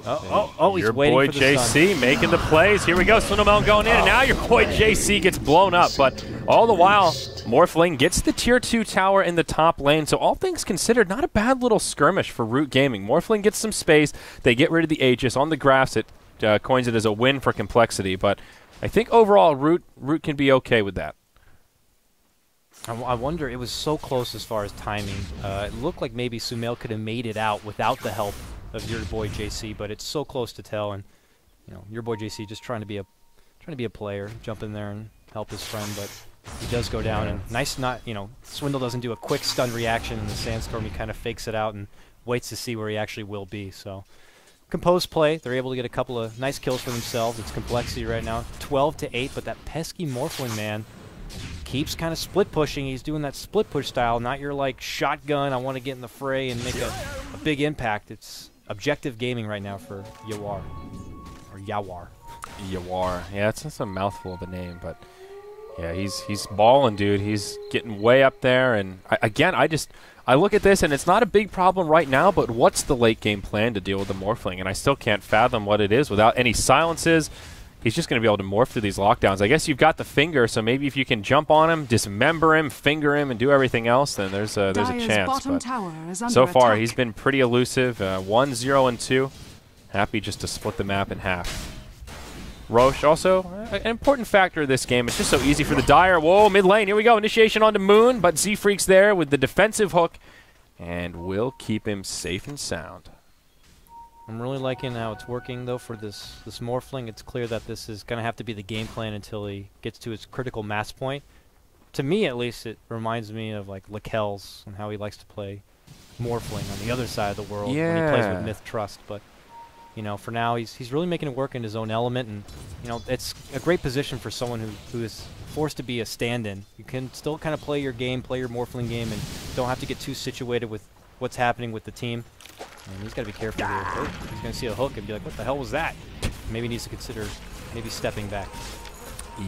he's your waiting boy for the JC making the plays. Here we go. Swindlemel going in, and now your boy JC gets blown up. But all the while, Morphling gets the tier 2 tower in the top lane. So all things considered, not a bad little skirmish for Root Gaming. Morphling gets some space. They get rid of the Aegis on the graphs. It coins it as a win for complexity. But I think overall, Root can be okay with that. I wonder, it was so close as far as timing. It looked like maybe Sumail could have made it out without the help of your boy JC, but it's so close to tell, and your boy JC just trying to be a player, jump in there and help his friend, but he does go down, and Swindle doesn't do a quick stun reaction in the Sandstorm. He kind of fakes it out and waits to see where he actually will be. So composed play, they're able to get a couple of nice kills for themselves. It's complexity right now, 12-8, but that pesky Morphling man keeps kind of split pushing. He's doing that split push style, not your like shotgun, I want to get in the fray and make a big impact. It's objective gaming right now for Yawar. Or Yawar. Yawar. Yeah, that's a mouthful of a name, but yeah, he's balling, dude. He's getting way up there, and I look at this, and it's not a big problem right now, but what's the late game plan to deal with the Morphling? And I still can't fathom what it is without any silences. He's just going to be able to morph through these lockdowns. I guess you've got the finger, so maybe if you can jump on him, dismember him, finger him, and do everything else, then there's a chance. But so far, he's been pretty elusive. 1, 0, and 2. Happy just to split the map in half. Roche also an important factor of this game. It's just so easy for the Dire. Whoa, mid lane. Here we go. Initiation onto Moon, but Z-Freak's there with the defensive hook, and will keep him safe and sound. I'm really liking how it's working, though, for this Morphling. It's clear that this is going to have to be the game plan until he gets to his critical mass point. To me, at least, it reminds me of, like, Lakel's and how he likes to play Morphling on the other side of the world when he plays with Myth Trust. But, for now, he's really making it work in his own element. And, it's a great position for someone who is forced to be a stand-in. You can still kind of play your game, play your Morphling game, and don't have to get too situated with what's happening with the team. And he's got to be careful here. He's going to see a hook and be like, what the hell was that? Maybe he needs to consider maybe stepping back.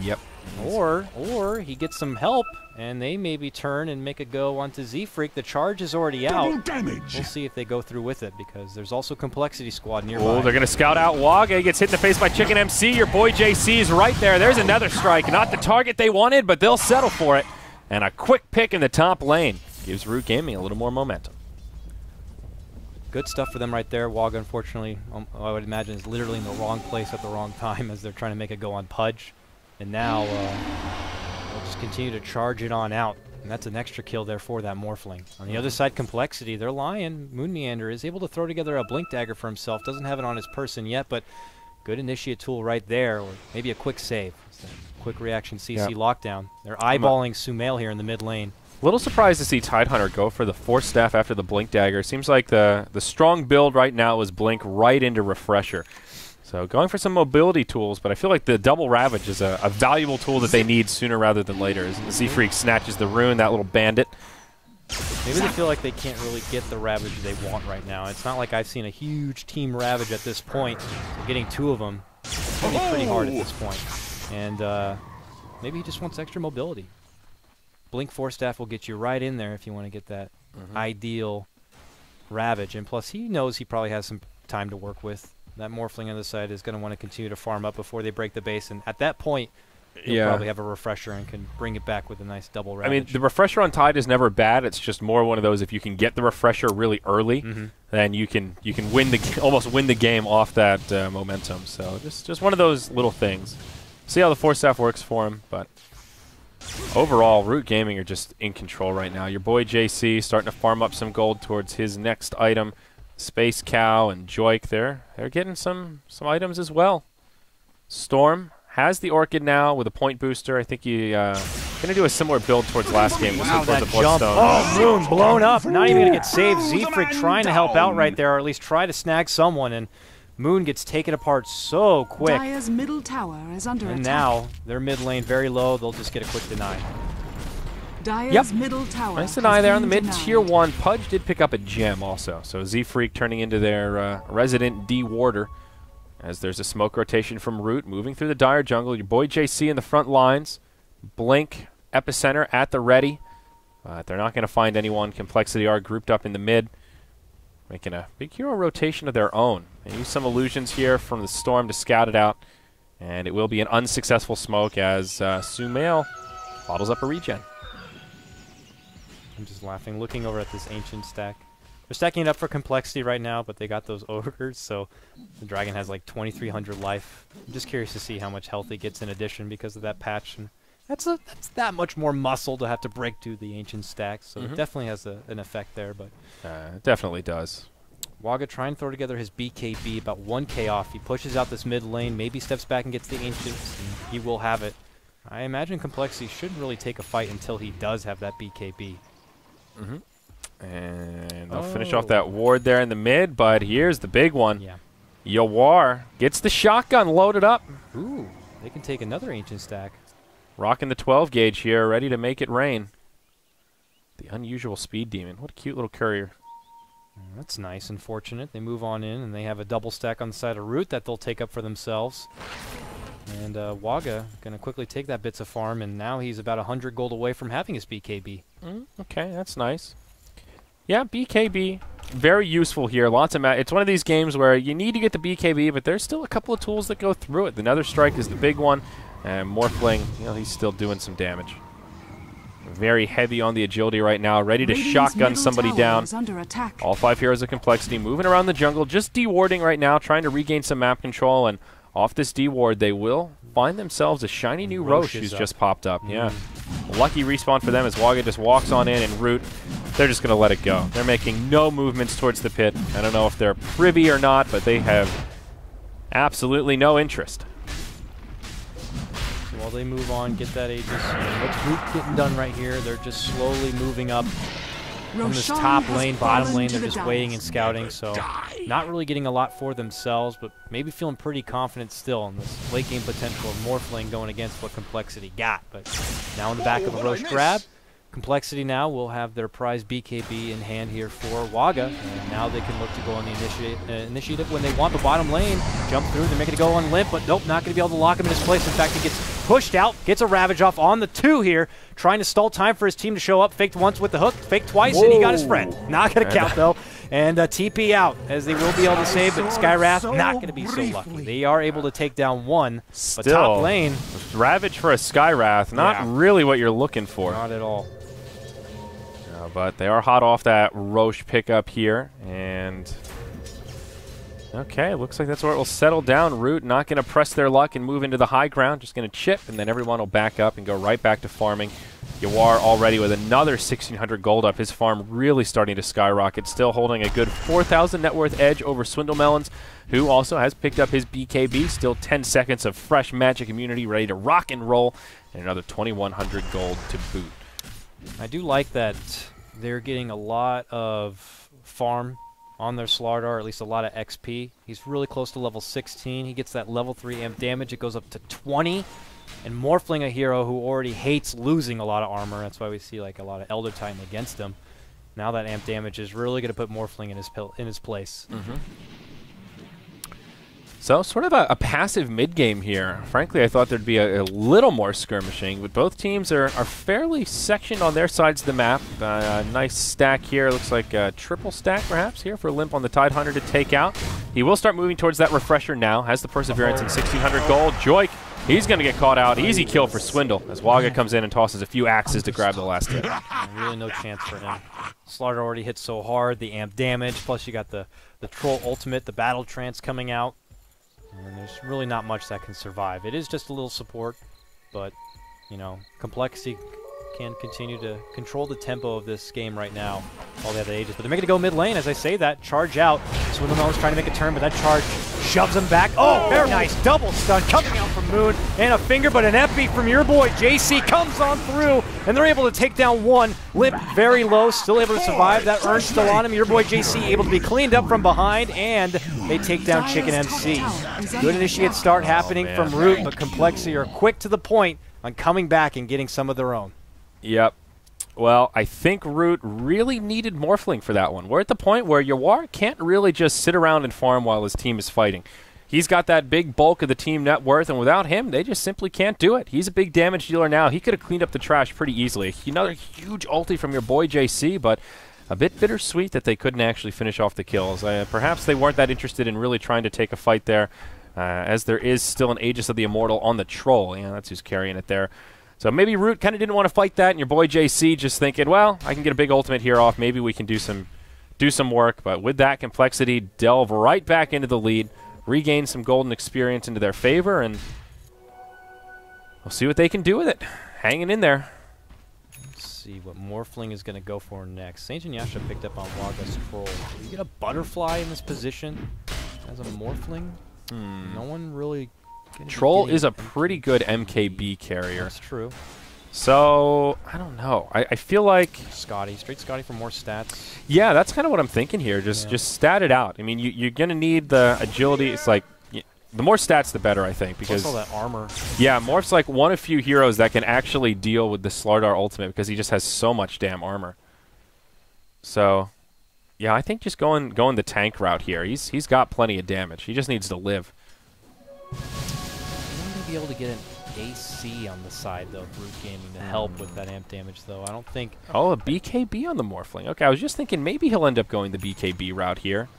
Yep. Or he gets some help, and they maybe turn and make a go onto Z-Freak. The charge is already out. We'll see if they go through with it, because there's also Complexity Squad nearby. Oh, they're going to scout out Waga. He gets hit in the face by Chicken MC. Your boy JC is right there. There's another strike. Not the target they wanted, but they'll settle for it. And a quick pick in the top lane gives Root Gaming a little more momentum. Good stuff for them right there. Waga, unfortunately, I would imagine, is literally in the wrong place at the wrong time as they're trying to make a go on Pudge. And now they'll just continue to charge it on out. And that's an extra kill there for that Morphling. On the other side, Complexity, they're lying. Moon Meander is able to throw together a Blink Dagger for himself. Doesn't have it on his person yet, but good initiate tool right there. Or maybe a quick save. Quick reaction CC lockdown. They're eyeballing Sumail here in the mid lane. Little surprised to see Tidehunter go for the Force Staff after the Blink Dagger. Seems like the strong build right now is Blink right into Refresher. So going for some mobility tools, but I feel like the Double Ravage is a valuable tool that they need sooner rather than later. As Z-Freak snatches the Rune, that little bandit. Maybe they feel like they can't really get the Ravage they want right now. It's not like I've seen a huge Team Ravage at this point. So getting 2 of them is going to be pretty hard at this point. And maybe he just wants extra mobility. Blink Force Staff will get you right in there if you want to get that ideal Ravage. And plus, he knows he probably has some time to work with. That Morphling on the side is going to want to continue to farm up before they break the base. And at that point, he'll probably have a refresher and can bring it back with a nice double Ravage. I mean, the refresher on Tide is never bad. It's just more one of those, if you can get the refresher really early, then you can win almost win the game off that momentum. So just one of those little things. See how the Force Staff works for him, but overall, Root Gaming are just in control right now. Your boy JC starting to farm up some gold towards his next item. Space Cow and Joik, they're getting some items as well. Storm has the Orchid now with a point booster. I think he's going to do a similar build towards last game. Wow, that jump. Oh, Moon blown up. Not even going to get saved. Z-Freak trying to help out right there, or at least try to snag someone, and Moon gets taken apart so quick. Dire's middle tower is under attack. And now their mid lane very low. They'll just get a quick deny. Dire's middle tower. Nice deny there on the mid. Tier 1. Pudge did pick up a gem also. So Z-Freak turning into their resident D-Warder. As there's a smoke rotation from Root moving through the Dire jungle. Your boy JC in the front lines. Blink, Epicenter at the ready. They're not going to find anyone. Complexity are grouped up in the mid. Making a big hero rotation of their own. They use some illusions here from the Storm to scout it out. And it will be an unsuccessful smoke as Sumail bottles up a regen. I'm just laughing, looking over at this Ancient stack. They're stacking it up for Complexity right now, but they got those Ogres, so the Dragon has like 2,300 life. I'm just curious to see how much health he gets in addition because of that patch. And that's that much more muscle to have to break to the Ancient stacks, so it definitely has an effect there. But it definitely does. Waga trying to throw together his BKB, about 1k off. He pushes out this mid lane, maybe steps back and gets the Ancients, and he will have it. I imagine Complexity shouldn't really take a fight until he does have that BKB. And they'll finish off that ward there in the mid, but here's the big one. Yeah. Yawar gets the shotgun loaded up. Ooh, they can take another Ancient stack. Rocking the 12 gauge here, ready to make it rain. The unusual speed demon. What a cute little courier. That's nice and fortunate. They move on in, and they have a double stack on the side of Root that they'll take up for themselves. And Waga going to quickly take that bits of farm, and now he's about 100 gold away from having his BKB. Okay, that's nice. Yeah, BKB, very useful here. Lots of it's one of these games where you need to get the BKB, but there's still a couple of tools that go through it. The Nether Strike is the big one, and Morphling, he's still doing some damage. Very heavy on the agility right now, ready to shotgun somebody down. All 5 heroes of Complexity moving around the jungle, just de-warding right now, trying to regain some map control, and off this D-Ward, they will find themselves a shiny new Roche who's just popped up. Yeah. Lucky respawn for them as Waga just walks on in, and Root, they're just going to let it go. They're making no movements towards the pit. I don't know if they're privy or not, but they have absolutely no interest. So while they move on, get that Aegis. What's Root getting done right here? They're just slowly moving up from this top lane, bottom lane. They're just waiting and scouting, so not really getting a lot for themselves, but maybe feeling pretty confident still in this late game potential of Morphling going against what Complexity got. But now in the back of a Roche grab, Complexity now will have their prize BKB in hand here for Waga, and now they can look to go on the initiative when they want the bottom lane. Jump through, they're making it go on limp, but nope, not going to be able to lock him in his place. In fact, he gets pushed out, gets a Ravage off on the 2 here, trying to stall time for his team to show up. Faked once with the hook, faked twice, and he got his friend. Not going to count, though. And TP out, as they will be able to save, but Skywrath not going to be so lucky. They are able to take down one, but top lane. Ravage for a Skywrath, not really what you're looking for. Not at all. But they are hot off that Roche pickup here, and okay, looks like that's where it will settle down. Root not going to press their luck and move into the high ground, just going to chip, and then everyone will back up and go right back to farming. Yawar already with another 1,600 gold up. His farm really starting to skyrocket, still holding a good 4,000 net worth edge over Swindlemelons, who also has picked up his BKB. Still 10 seconds of fresh magic immunity ready to rock and roll, and another 2,100 gold to boot. I do like that they're getting a lot of farm on their Starladder, or at least a lot of XP. He's really close to level 16. He gets that level 3 amp damage. It goes up to 20. And Morphling, a hero who already hates losing a lot of armor. That's why we see like a lot of Elder Titan against him. Now that amp damage is really going to put Morphling in his place. So sort of a passive mid-game here. Frankly, I thought there'd be a little more skirmishing, but both teams are fairly sectioned on their sides of the map. A nice stack here. Looks like a triple stack, perhaps, here for Limp on the Tidehunter to take out. He will start moving towards that Refresher now. Has the Perseverance and 1,600 gold. Joik, he's going to get caught out. Easy kill for Swindle as Wagga comes in and tosses a few axes to grab the last hit. Really no chance for him. Starladder already hit so hard, the amp damage, plus you got the Troll ultimate, the Battle Trance coming out. And there's really not much that can survive. It is just a little support, but, you know, Complexity can continue to control the tempo of this game right now. All they have the Aegis. But they're making it go mid lane, as I say that. Charge out. Swindlemelon's trying to make a turn, but that charge shoves him back. Oh, very nice. Double stun coming out from Moon. And a finger, but an FB from your boy. JC comes on through, and they're able to take down one. Limp very low, still able to survive. That Urn's still on him. Your boy JC able to be cleaned up from behind, and they take down Chicken MC. Good initiate start happening from Root, but Complexity are quick to the point on coming back and getting some of their own. Yep. Well, I think Root really needed Morphling for that one. We're at the point where Yawar can't really just sit around and farm while his team is fighting. He's got that big bulk of the team net worth, and without him, they just simply can't do it. He's a big damage dealer now. He could have cleaned up the trash pretty easily. Another huge ulti from your boy JC, but a bit bittersweet that they couldn't actually finish off the kills. Perhaps they weren't that interested in really trying to take a fight there, as there is still an Aegis of the Immortal on the Troll. Yeah, that's who's carrying it there. So maybe Root kind of didn't want to fight that, and your boy JC just thinking, well, I can get a big ultimate here off. Maybe we can do some work. But with that, Complexity delve right back into the lead, regain some golden experience into their favor, and we'll see what they can do with it. Hanging in there. Let's see what Morphling is going to go for next. Saint and Yasha picked up on Waga's Troll. Do you get a Butterfly in this position as a Morphling? No one really... Troll is a pretty good MKB carrier. That's true. So, I don't know. I feel like... Straight Scotty for more stats. Yeah, that's kind of what I'm thinking here. Just stat it out. I mean, you're going to need the agility. It's like, the more stats, the better, I think. Because all that armor. Yeah, Morph's like one of few heroes that can actually deal with the Starladder ultimate because he just has so much damn armor. So, yeah, I think just going the tank route here. He's got plenty of damage. He just needs to live. Be able to get an AC on the side, though, Root Gaming, to help with that amp damage, though. I don't think... Oh, a BKB on the Morphling. Okay, I was just thinking maybe he'll end up going the BKB route here.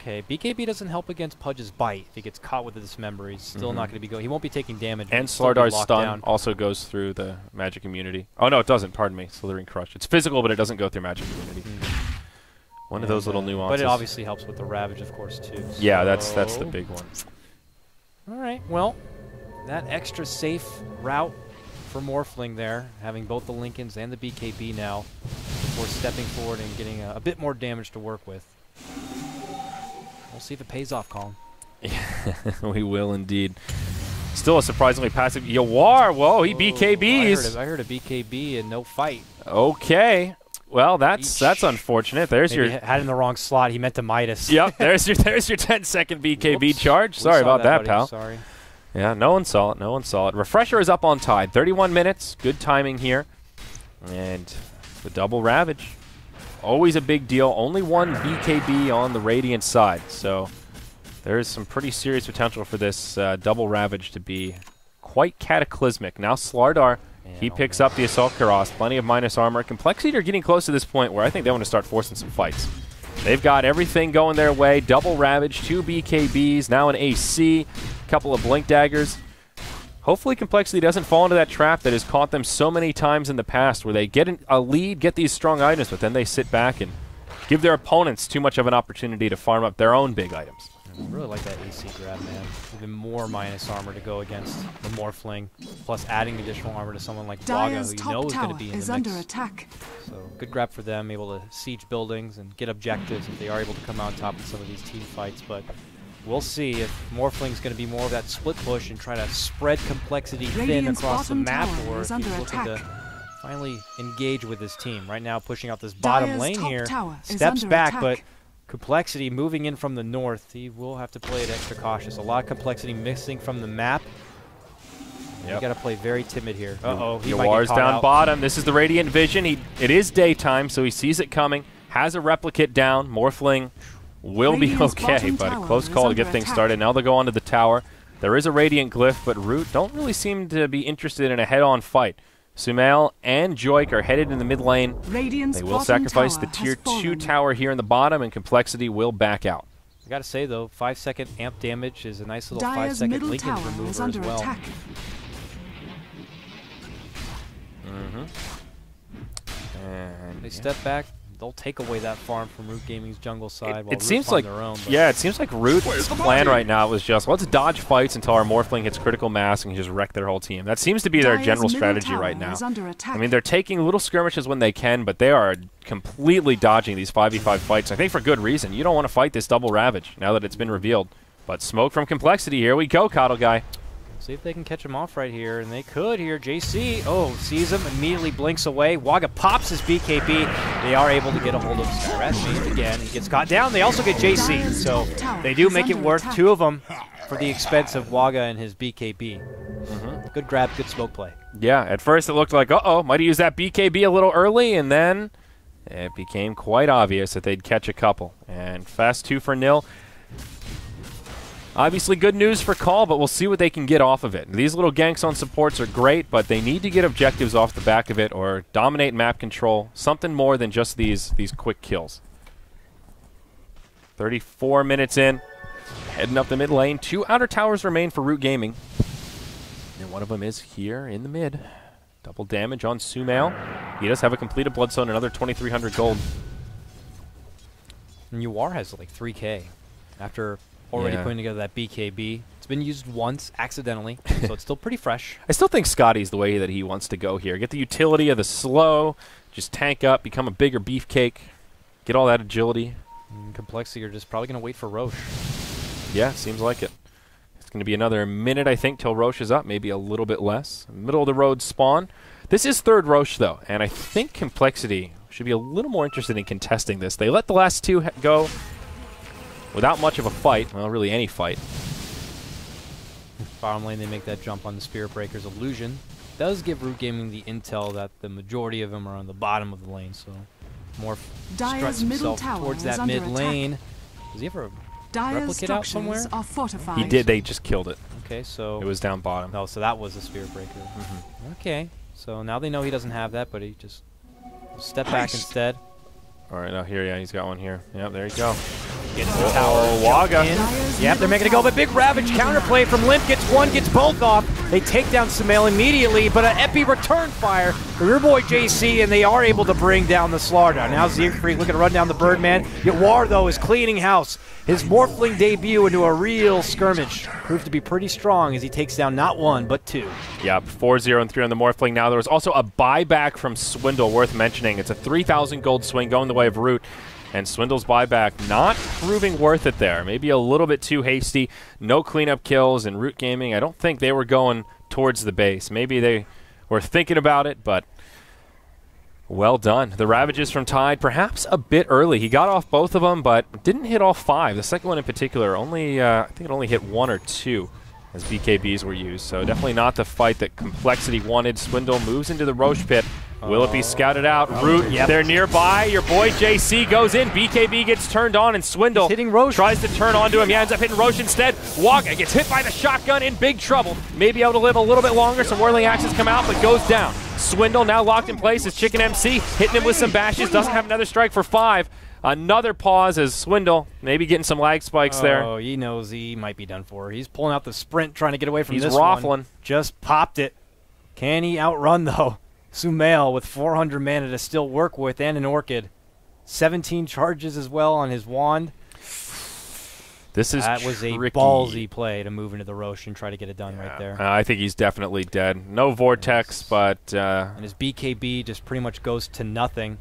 Okay, BKB doesn't help against Pudge's bite. If he gets caught with this member, he's still not going to be going... He won't be taking damage. And Slardar's stun also goes through the magic immunity. Oh, no, it doesn't. Pardon me. Slithering Crush. It's physical, but it doesn't go through magic immunity. One of those little nuances. But it obviously helps with the Ravage, of course, too. So. Yeah, that's the big one. All right, well... That extra safe route for Morphling there, having both the Lincolns and the BKB now, before stepping forward and getting a bit more damage to work with. We'll see if it pays off, Colin. Yeah, we will indeed. Still a surprisingly passive Yawar. Whoa, he BKBs. I heard a BKB and no fight. Okay. Well, that's unfortunate. There's Maybe your had in the wrong slot. He meant to Midas. Yep. There's your 10-second BKB charge. Sorry about that, pal. Sorry. Yeah, no one saw it. No one saw it. Refresher is up on Tide. 31 minutes. Good timing here. And the double Ravage. Always a big deal. Only one BKB on the Radiant side. So there is some pretty serious potential for this double Ravage to be quite cataclysmic. Now Starladder, he picks up the Assault Cuirass. Plenty of minus armor. Complexity are getting close to this point where I think they want to start forcing some fights. They've got everything going their way. Double Ravage, 2 BKBs, now an AC, a couple of Blink Daggers. Hopefully Complexity doesn't fall into that trap that has caught them so many times in the past where they get a lead, get these strong items, but then they sit back and give their opponents too much of an opportunity to farm up their own big items. I really like that AC grab, man. Even more minus armor to go against the Morphling, plus adding additional armor to someone like Wagga, who you know is going to be in the mix. Under attack. So good grab for them, able to siege buildings and get objectives if they are able to come out on top of some of these team fights. But we'll see if Morphling's going to be more of that split push and try to spread Complexity thin across the map, or if he's looking to finally engage with his team. Right now, pushing out this bottom lane here, steps back, but Complexity moving in from the north. He will have to play it extra cautious. A lot of Complexity missing from the map. You got to play very timid here. Uh-oh, he might get Yawar's caught down out. bottom. This is the Radiant Vision. It is daytime, so he sees it coming. Has a replicate down. Morphling will be Radiant's okay, bottom but a tower close is call to under get things attack. started. Now they'll go onto the tower. There is a Radiant Glyph, but Root don't really seem to be interested in a head-on fight. Sumail and Joik are headed in the mid lane. Radiant's They will bottom sacrifice tower the tier has 2 fallen. tower here in the bottom, and Complexity will back out. I got to say, though, 5-second amp damage is a nice little Dyer's 5-second middle Lincoln tower remover is as under well. attack. And They step back. They'll take away that farm from Root Gaming's jungle side. while it Root seems find like, their own, but yeah, it seems like Root's plan right now was just, let's dodge fights until our Morphling hits critical mass and just wreck their whole team. That seems to be their Dyer's general middle strategy tower right now. is under attack. I mean, they're taking little skirmishes when they can, but they are completely dodging these 5v5 fights, I think for good reason. You don't want to fight this double Ravage now that it's been revealed. But smoke from Complexity, here we go, coDle guy. see if they can catch him off right here, and they could here. JC, sees him, immediately blinks away. Wagga pops his BKB. They are able to get a hold of Skyrash again. He gets caught down. They also get JC, so they do make it worth 2 of them for the expense of Wagga and his BKB. Good grab, good smoke play. Yeah, at first it looked like, might have used that BKB a little early, and then it became quite obvious that they'd catch a couple. And fast 2 for nil. Obviously good news for coL, but we'll see what they can get off of it. These little ganks on supports are great, but they need to get objectives off the back of it or dominate map control. Something more than just these quick kills. 34 minutes in. Heading up the mid lane. 2 outer towers remain for Root Gaming. And one of them is here in the mid. Double damage on Sumail. He does have a completed Bloodstone, another 2,300 gold. And Yawar has like 3K after already putting together that BKB. It's been used once accidentally, so it's still pretty fresh. I still think Scotty's the way that he wants to go here. Get the utility of the slow, just tank up, become a bigger beefcake, get all that agility. And Complexity are just probably going to wait for Roche. Yeah, seems like it. It's going to be another minute, I think, till Roche is up, maybe a little bit less. Middle of the road spawn. This is third Roche, though, and I think Complexity should be a little more interested in contesting this. They let the last 2 go without much of a fight. Well, really any fight. Bottom lane, they make that jump on the Spirit Breakers illusion. Does give Root Gaming the intel that the majority of them are on the bottom of the lane, so more struts Dyer's middle himself tower towards is that under mid attack. lane. Does he ever Dyer's replicate out somewhere? structures are fortified. He did. They just killed it. Okay, so It was down bottom. no, so that was the Spirit Breaker. Okay, so now they know he doesn't have that, but he just step back instead. All right, now here, he's got one here. Yep, there you go. Gets the tower. Wagga. Yep, they're making it go, but big Ravage counterplay from Limp. Gets one, gets both off. They take down Sumail immediately, but an Epi return fire for your boy JC, and they are able to bring down the Starladder. Now Siegfried looking to run down the Birdman. Yawar, though, is cleaning house. His Morphling debut into a real skirmish proved to be pretty strong as he takes down not 1, but 2. Yep, 4-0 and 3 on the Morphling. Now there was also a buyback from Swindle worth mentioning. It's a 3,000 gold swing going the way of Root. And Swindle's buyback not proving worth it there. Maybe a little bit too hasty. No cleanup kills, and Root Gaming, I don't think they were going towards the base. Maybe they were thinking about it, but well done. The Ravages from Tide, perhaps a bit early. He got off both of them, but didn't hit all 5. The second one in particular, only I think it only hit 1 or 2 as BKBs were used. So definitely not the fight that Complexity wanted. Swindle moves into the Roche pit. Will it be scouted out? Root, they're nearby. Your boy JC goes in. BKB gets turned on, and Swindle hitting Roche. tries to turn onto him. He ends up hitting Roche instead. Wagga gets hit by the shotgun, in big trouble. Maybe able to live a little bit longer. Some whirling axes come out, but goes down. Swindle now locked in place as Chicken MC hitting him with some bashes. Doesn't have another strike for 5. Another pause as Swindle maybe getting some lag spikes there. Oh, he knows he might be done for. He's pulling out the sprint, trying to get away from He's this raffling. one. Just popped it. Can he outrun, though? Sumail with 400 mana to still work with and an Orchid. 17 charges as well on his wand. This is That was a tricky. ballsy play to move into the Roche and try to get it done right there. I think he's definitely dead. No Vortex, but And his BKB just pretty much goes to nothing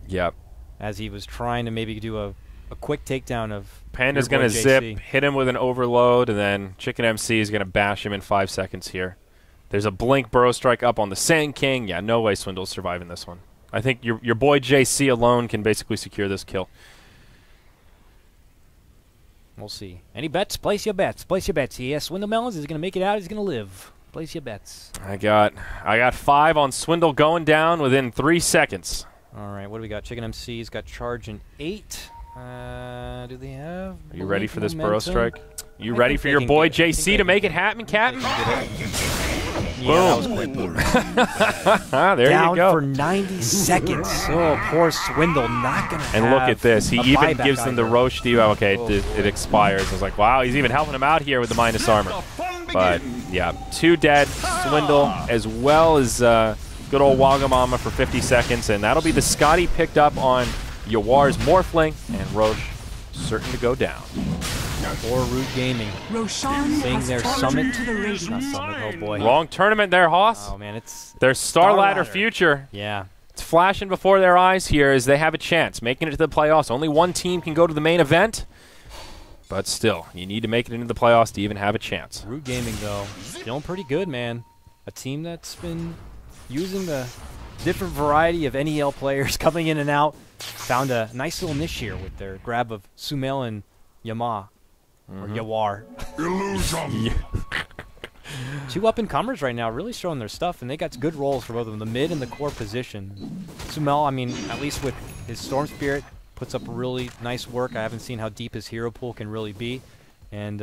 yep. as he was trying to maybe do a quick takedown of Panda's your boy going to zip, JC. hit him with an overload, and then Chicken MC is going to bash him in 5 seconds here. There's a blink burrow strike up on the Sand King. Yeah, no way Swindle's surviving this one. I think your boy JC alone can basically secure this kill. We'll see. Any bets? Place your bets. Place your bets. Yes, Swindle Melons is going to make it out. He's going to live. Place your bets. I got 5 on Swindle going down within 3 seconds. All right, what do we got? Chicken MC's got charge in 8. Do they have? Are you ready for this momentum? burrow strike? You I ready think for they your can boy get it. I think JC they to can make get it happen, Captain? Yeah, that was quick. There Down you go. for 90 seconds. Oh, poor Swindle, not going to And look at this. He a even buyback gives them the either. Roche devo. Okay, it expires. I was like, wow, he's even helping him out here with the minus armor. But, yeah, 2 dead. Swindle, as well as good old Wagamama for 50 seconds. And that'll be the Scotty picked up on Yawar's Morphling. And Roche certain to go down. Or Root Gaming. Roshan Seeing has their fallen summit. to the Not radiant. summit, oh boy. Wrong tournament there, Hoss. Oh, man, it's... Their Starladder Starladder. future. Yeah. It's flashing before their eyes here as they have a chance. Making it to the playoffs. Only one team can go to the main event. But still, you need to make it into the playoffs to even have a chance. Root Gaming, though, feeling pretty good, man. A team that's been using the different variety of NEL players coming in and out. Found a nice little niche here with their grab of Sumail and Yama. Or Yawar. Two up-and-comers right now, really showing their stuff, and they got good roles for both of them, the mid and the core position. Sumail, I mean, at least with his Storm Spirit, puts up really nice work. I haven't seen how deep his hero pool can really be. And,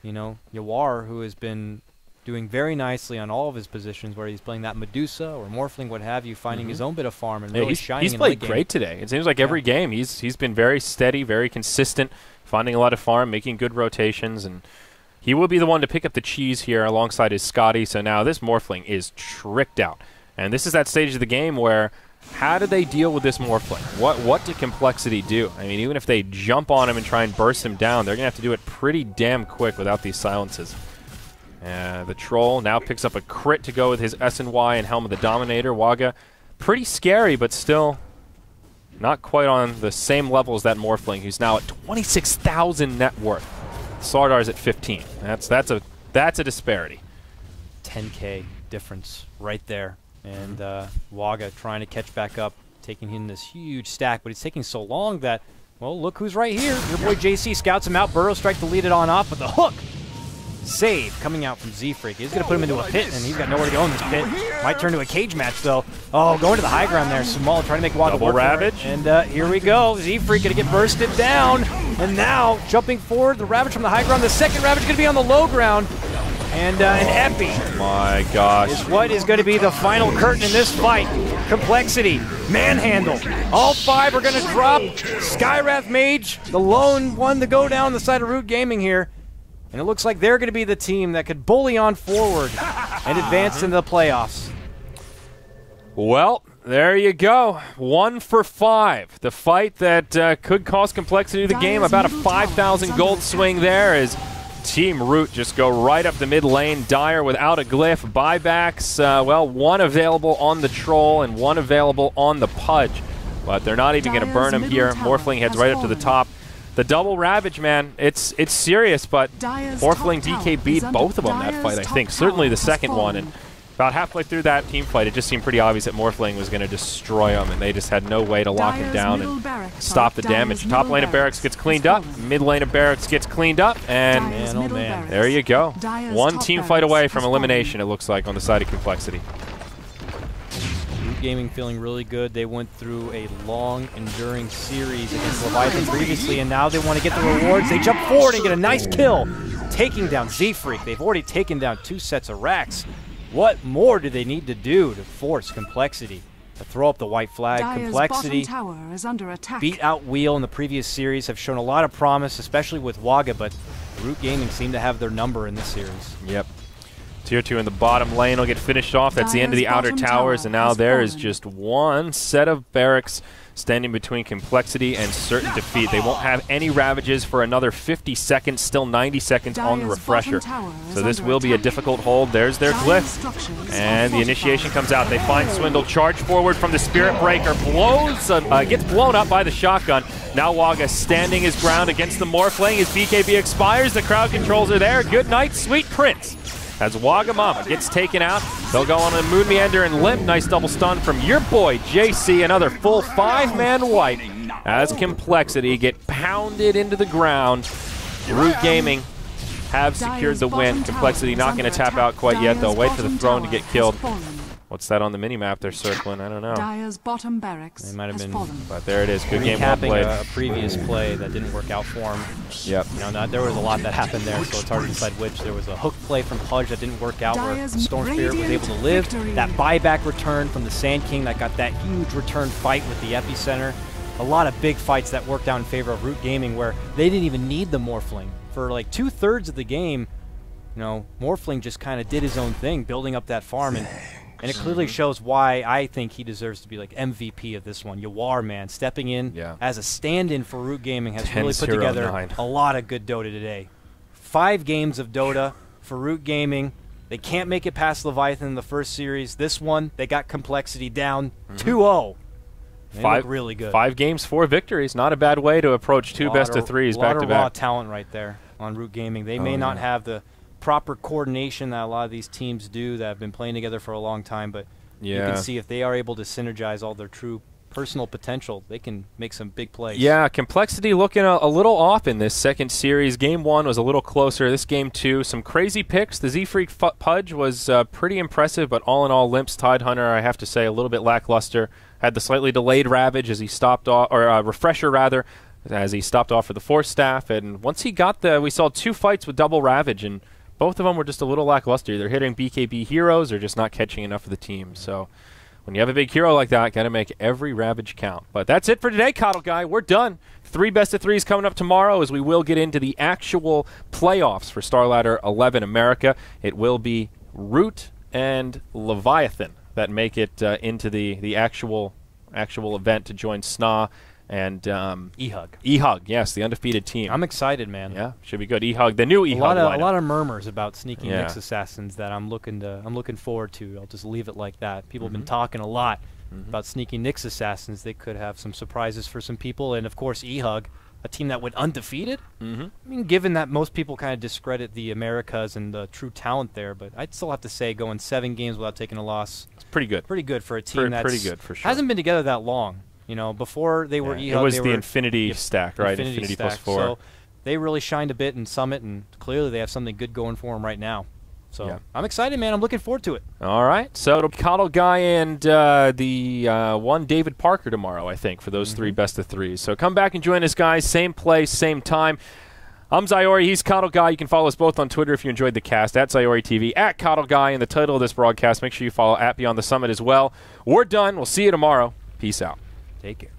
you know, Yawar, who has been doing very nicely on all of his positions, where he's playing that Medusa or Morphling, what have you, finding his own bit of farm and really shining he's in played late game. great today. It seems like every game he's been very steady, very consistent, finding a lot of farm, making good rotations, and he will be the one to pick up the cheese here alongside his Scotty. So now this Morphling is tricked out. And this is that stage of the game where how do they deal with this Morphling? What did Complexity do? I mean, even if they jump on him and try and burst him down, they're going to have to do it pretty damn quick without these silences. The Troll now picks up a crit to go with his SNY and Helm of the Dominator. Waga, pretty scary, but still not quite on the same level as that Morphling, who's now at 26,000 net worth. Sardar's at 15. That's a disparity. 10K difference right there. And Waga trying to catch back up, taking in this huge stack, but he's taking so long that, well, look who's right here. Your boy JC scouts him out. Burrow strike to lead it on off, but the hook save coming out from Z-Freak. He's going to put him into a pit, and he's got nowhere to go in this pit. Might turn to a cage match, though. Oh, going to the high ground there. Small trying to make Waga Double work for it. Ravage. And here we go. Z-Freak going to get bursted down. And now, jumping forward, the Ravage from the high ground. The second Ravage going to be on the low ground. And an Epi My gosh. is what is going to be the final curtain in this fight. Complexity, Manhandle. All 5 are going to drop. Skywrath Mage, the lone one to go down the side of Root Gaming here. And it looks like they're going to be the team that could bully on forward and advance into the playoffs. Well, there you go. 1 for 5. The fight that could cost Complexity the game. About a 5,000 gold swing there as Team Root just go right up the mid lane. Dire without a glyph. Buybacks, well, 1 available on the Troll and 1 available on the Pudge. But they're not even going to burn him here. Morphling heads right up to the top. The double Ravage, man, it's serious, but Morphling DK beat both of them that fight, I think. Certainly the second one. And about halfway through that team fight, it just seemed pretty obvious that Morphling was going to destroy him, and they just had no way to lock him down and stop the damage. Top lane of Barracks gets cleaned up, mid lane of Barracks gets cleaned up, and Man, oh man. there you go. 1 team fight away from elimination, it looks like, on the side of Complexity. Root Gaming feeling really good. They went through a long, enduring series against Leviathan previously, and now they want to get the rewards. They jump forward and get a nice kill, taking down Z-Freak. They've already taken down 2 sets of racks. What more do they need to do to force Complexity to throw up the white flag? Dire's Complexity bottom tower is under attack. beat out Wheel in the previous series, have shown a lot of promise, especially with Waga, but Root Gaming seem to have their number in this series. Yep. Tier 2 in the bottom lane will get finished off. That's the end of the outer towers, and now there is just 1 set of Barracks standing between Complexity and certain defeat. They won't have any Ravages for another 50 seconds, still 90 seconds on the refresher. So this will be a difficult hold. There's their glyph, and the initiation comes out. They find Swindle, charge forward from the Spirit Breaker, gets blown up by the shotgun. Now Waga standing his ground against the Morphling. His BKB expires, the crowd controls are there. Good night, sweet prince. As Wagamama gets taken out, they'll go on a Moon Meander and limp. Nice double stun from your boy, JC. Another full 5-man wipe as Complexity get pounded into the ground. Root Gaming have secured the win. Complexity not going to tap out quite yet. They'll wait for the throne to get killed. What's that on the mini-map they're circling? I don't know. Dire's bottom barracks They might have been But there it is. Good game, well recapping played. a previous play that didn't work out for him. Yep. You know, there was a lot that happened there, so it's hard to decide which. There was a hook play from Pudge that didn't work out where Storm Spirit was able to live. That buyback return from the Sand King that got that huge return fight with the Epicenter. A lot of big fights that worked out in favor of Root Gaming where they didn't even need the Morphling. For like 2/3 of the game, you know, Morphling just kind of did his own thing, building up that farm, and it clearly shows why I think he deserves to be like MVP of this one. Yawar, man, stepping in as a stand-in for Root Gaming has really put together a lot of good Dota today. 5 games of Dota for Root Gaming. They can't make it past Leviathan in the first series. This one, they got Complexity down 2-0. They look really good. 5 games, 4 victories. Not a bad way to approach 2 best-of-3s back-to-back. A lot of raw talent right there on Root Gaming. They may not have the proper coordination that a lot of these teams do that have been playing together for a long time, but you can see if they are able to synergize all their true personal potential, they can make some big plays. Yeah, Complexity looking a little off in this second series. Game 1 was a little closer. This game 2, some crazy picks. The Z-Freak Pudge was pretty impressive, but all in all, Limp's Tidehunter, I have to say, a little bit lackluster. Had the slightly delayed Ravage as he stopped off, or Refresher rather, as he stopped off for the Force Staff. And once he got we saw 2 fights with double Ravage, and both of them were just a little lackluster. They're hitting BKB heroes or just not catching enough of the team. So when you have a big hero like that, got to make every Ravage count. But that's it for today, coL Guy. We're done. 3 best-of-3s coming up tomorrow as we will get into the actual playoffs for Starladder 11 America. It will be Root and Leviathan that make it into the actual event to join SNA and EHUG. EHUG, yes, the undefeated team. I'm excited, man. Yeah, should be good. EHUG, the new EHUG lineup. A lot of murmurs about sneaking Nyx Assassins that I'm looking forward to. I'll just leave it like that. People have been talking a lot about sneaking Nyx Assassins. They could have some surprises for some people, and of course EHUG, a team that went undefeated. I mean, given that most people kind of discredit the Americas and the true talent there, but I'd still have to say going 7 games without taking a loss. It's pretty good. Pretty good for a team that's pretty good for sure. Hasn't been together that long. You know, before they were EHUG, it was they the were Infinity stack, right? Infinity stack. +4. So they really shined a bit in Summit, and clearly they have something good going for them right now. So I'm excited, man. I'm looking forward to it. All right. So it'll be coL Guy and the one David Parker tomorrow, I think, for those 3 best-of-3s. So come back and join us, guys. Same place, same time. I'm Zyori. He's coL Guy. You can follow us both on Twitter if you enjoyed the cast, at Zyori TV, at coL Guy. And the title of this broadcast, make sure you follow at Beyond the Summit as well. We're done. We'll see you tomorrow. Peace out. Take care.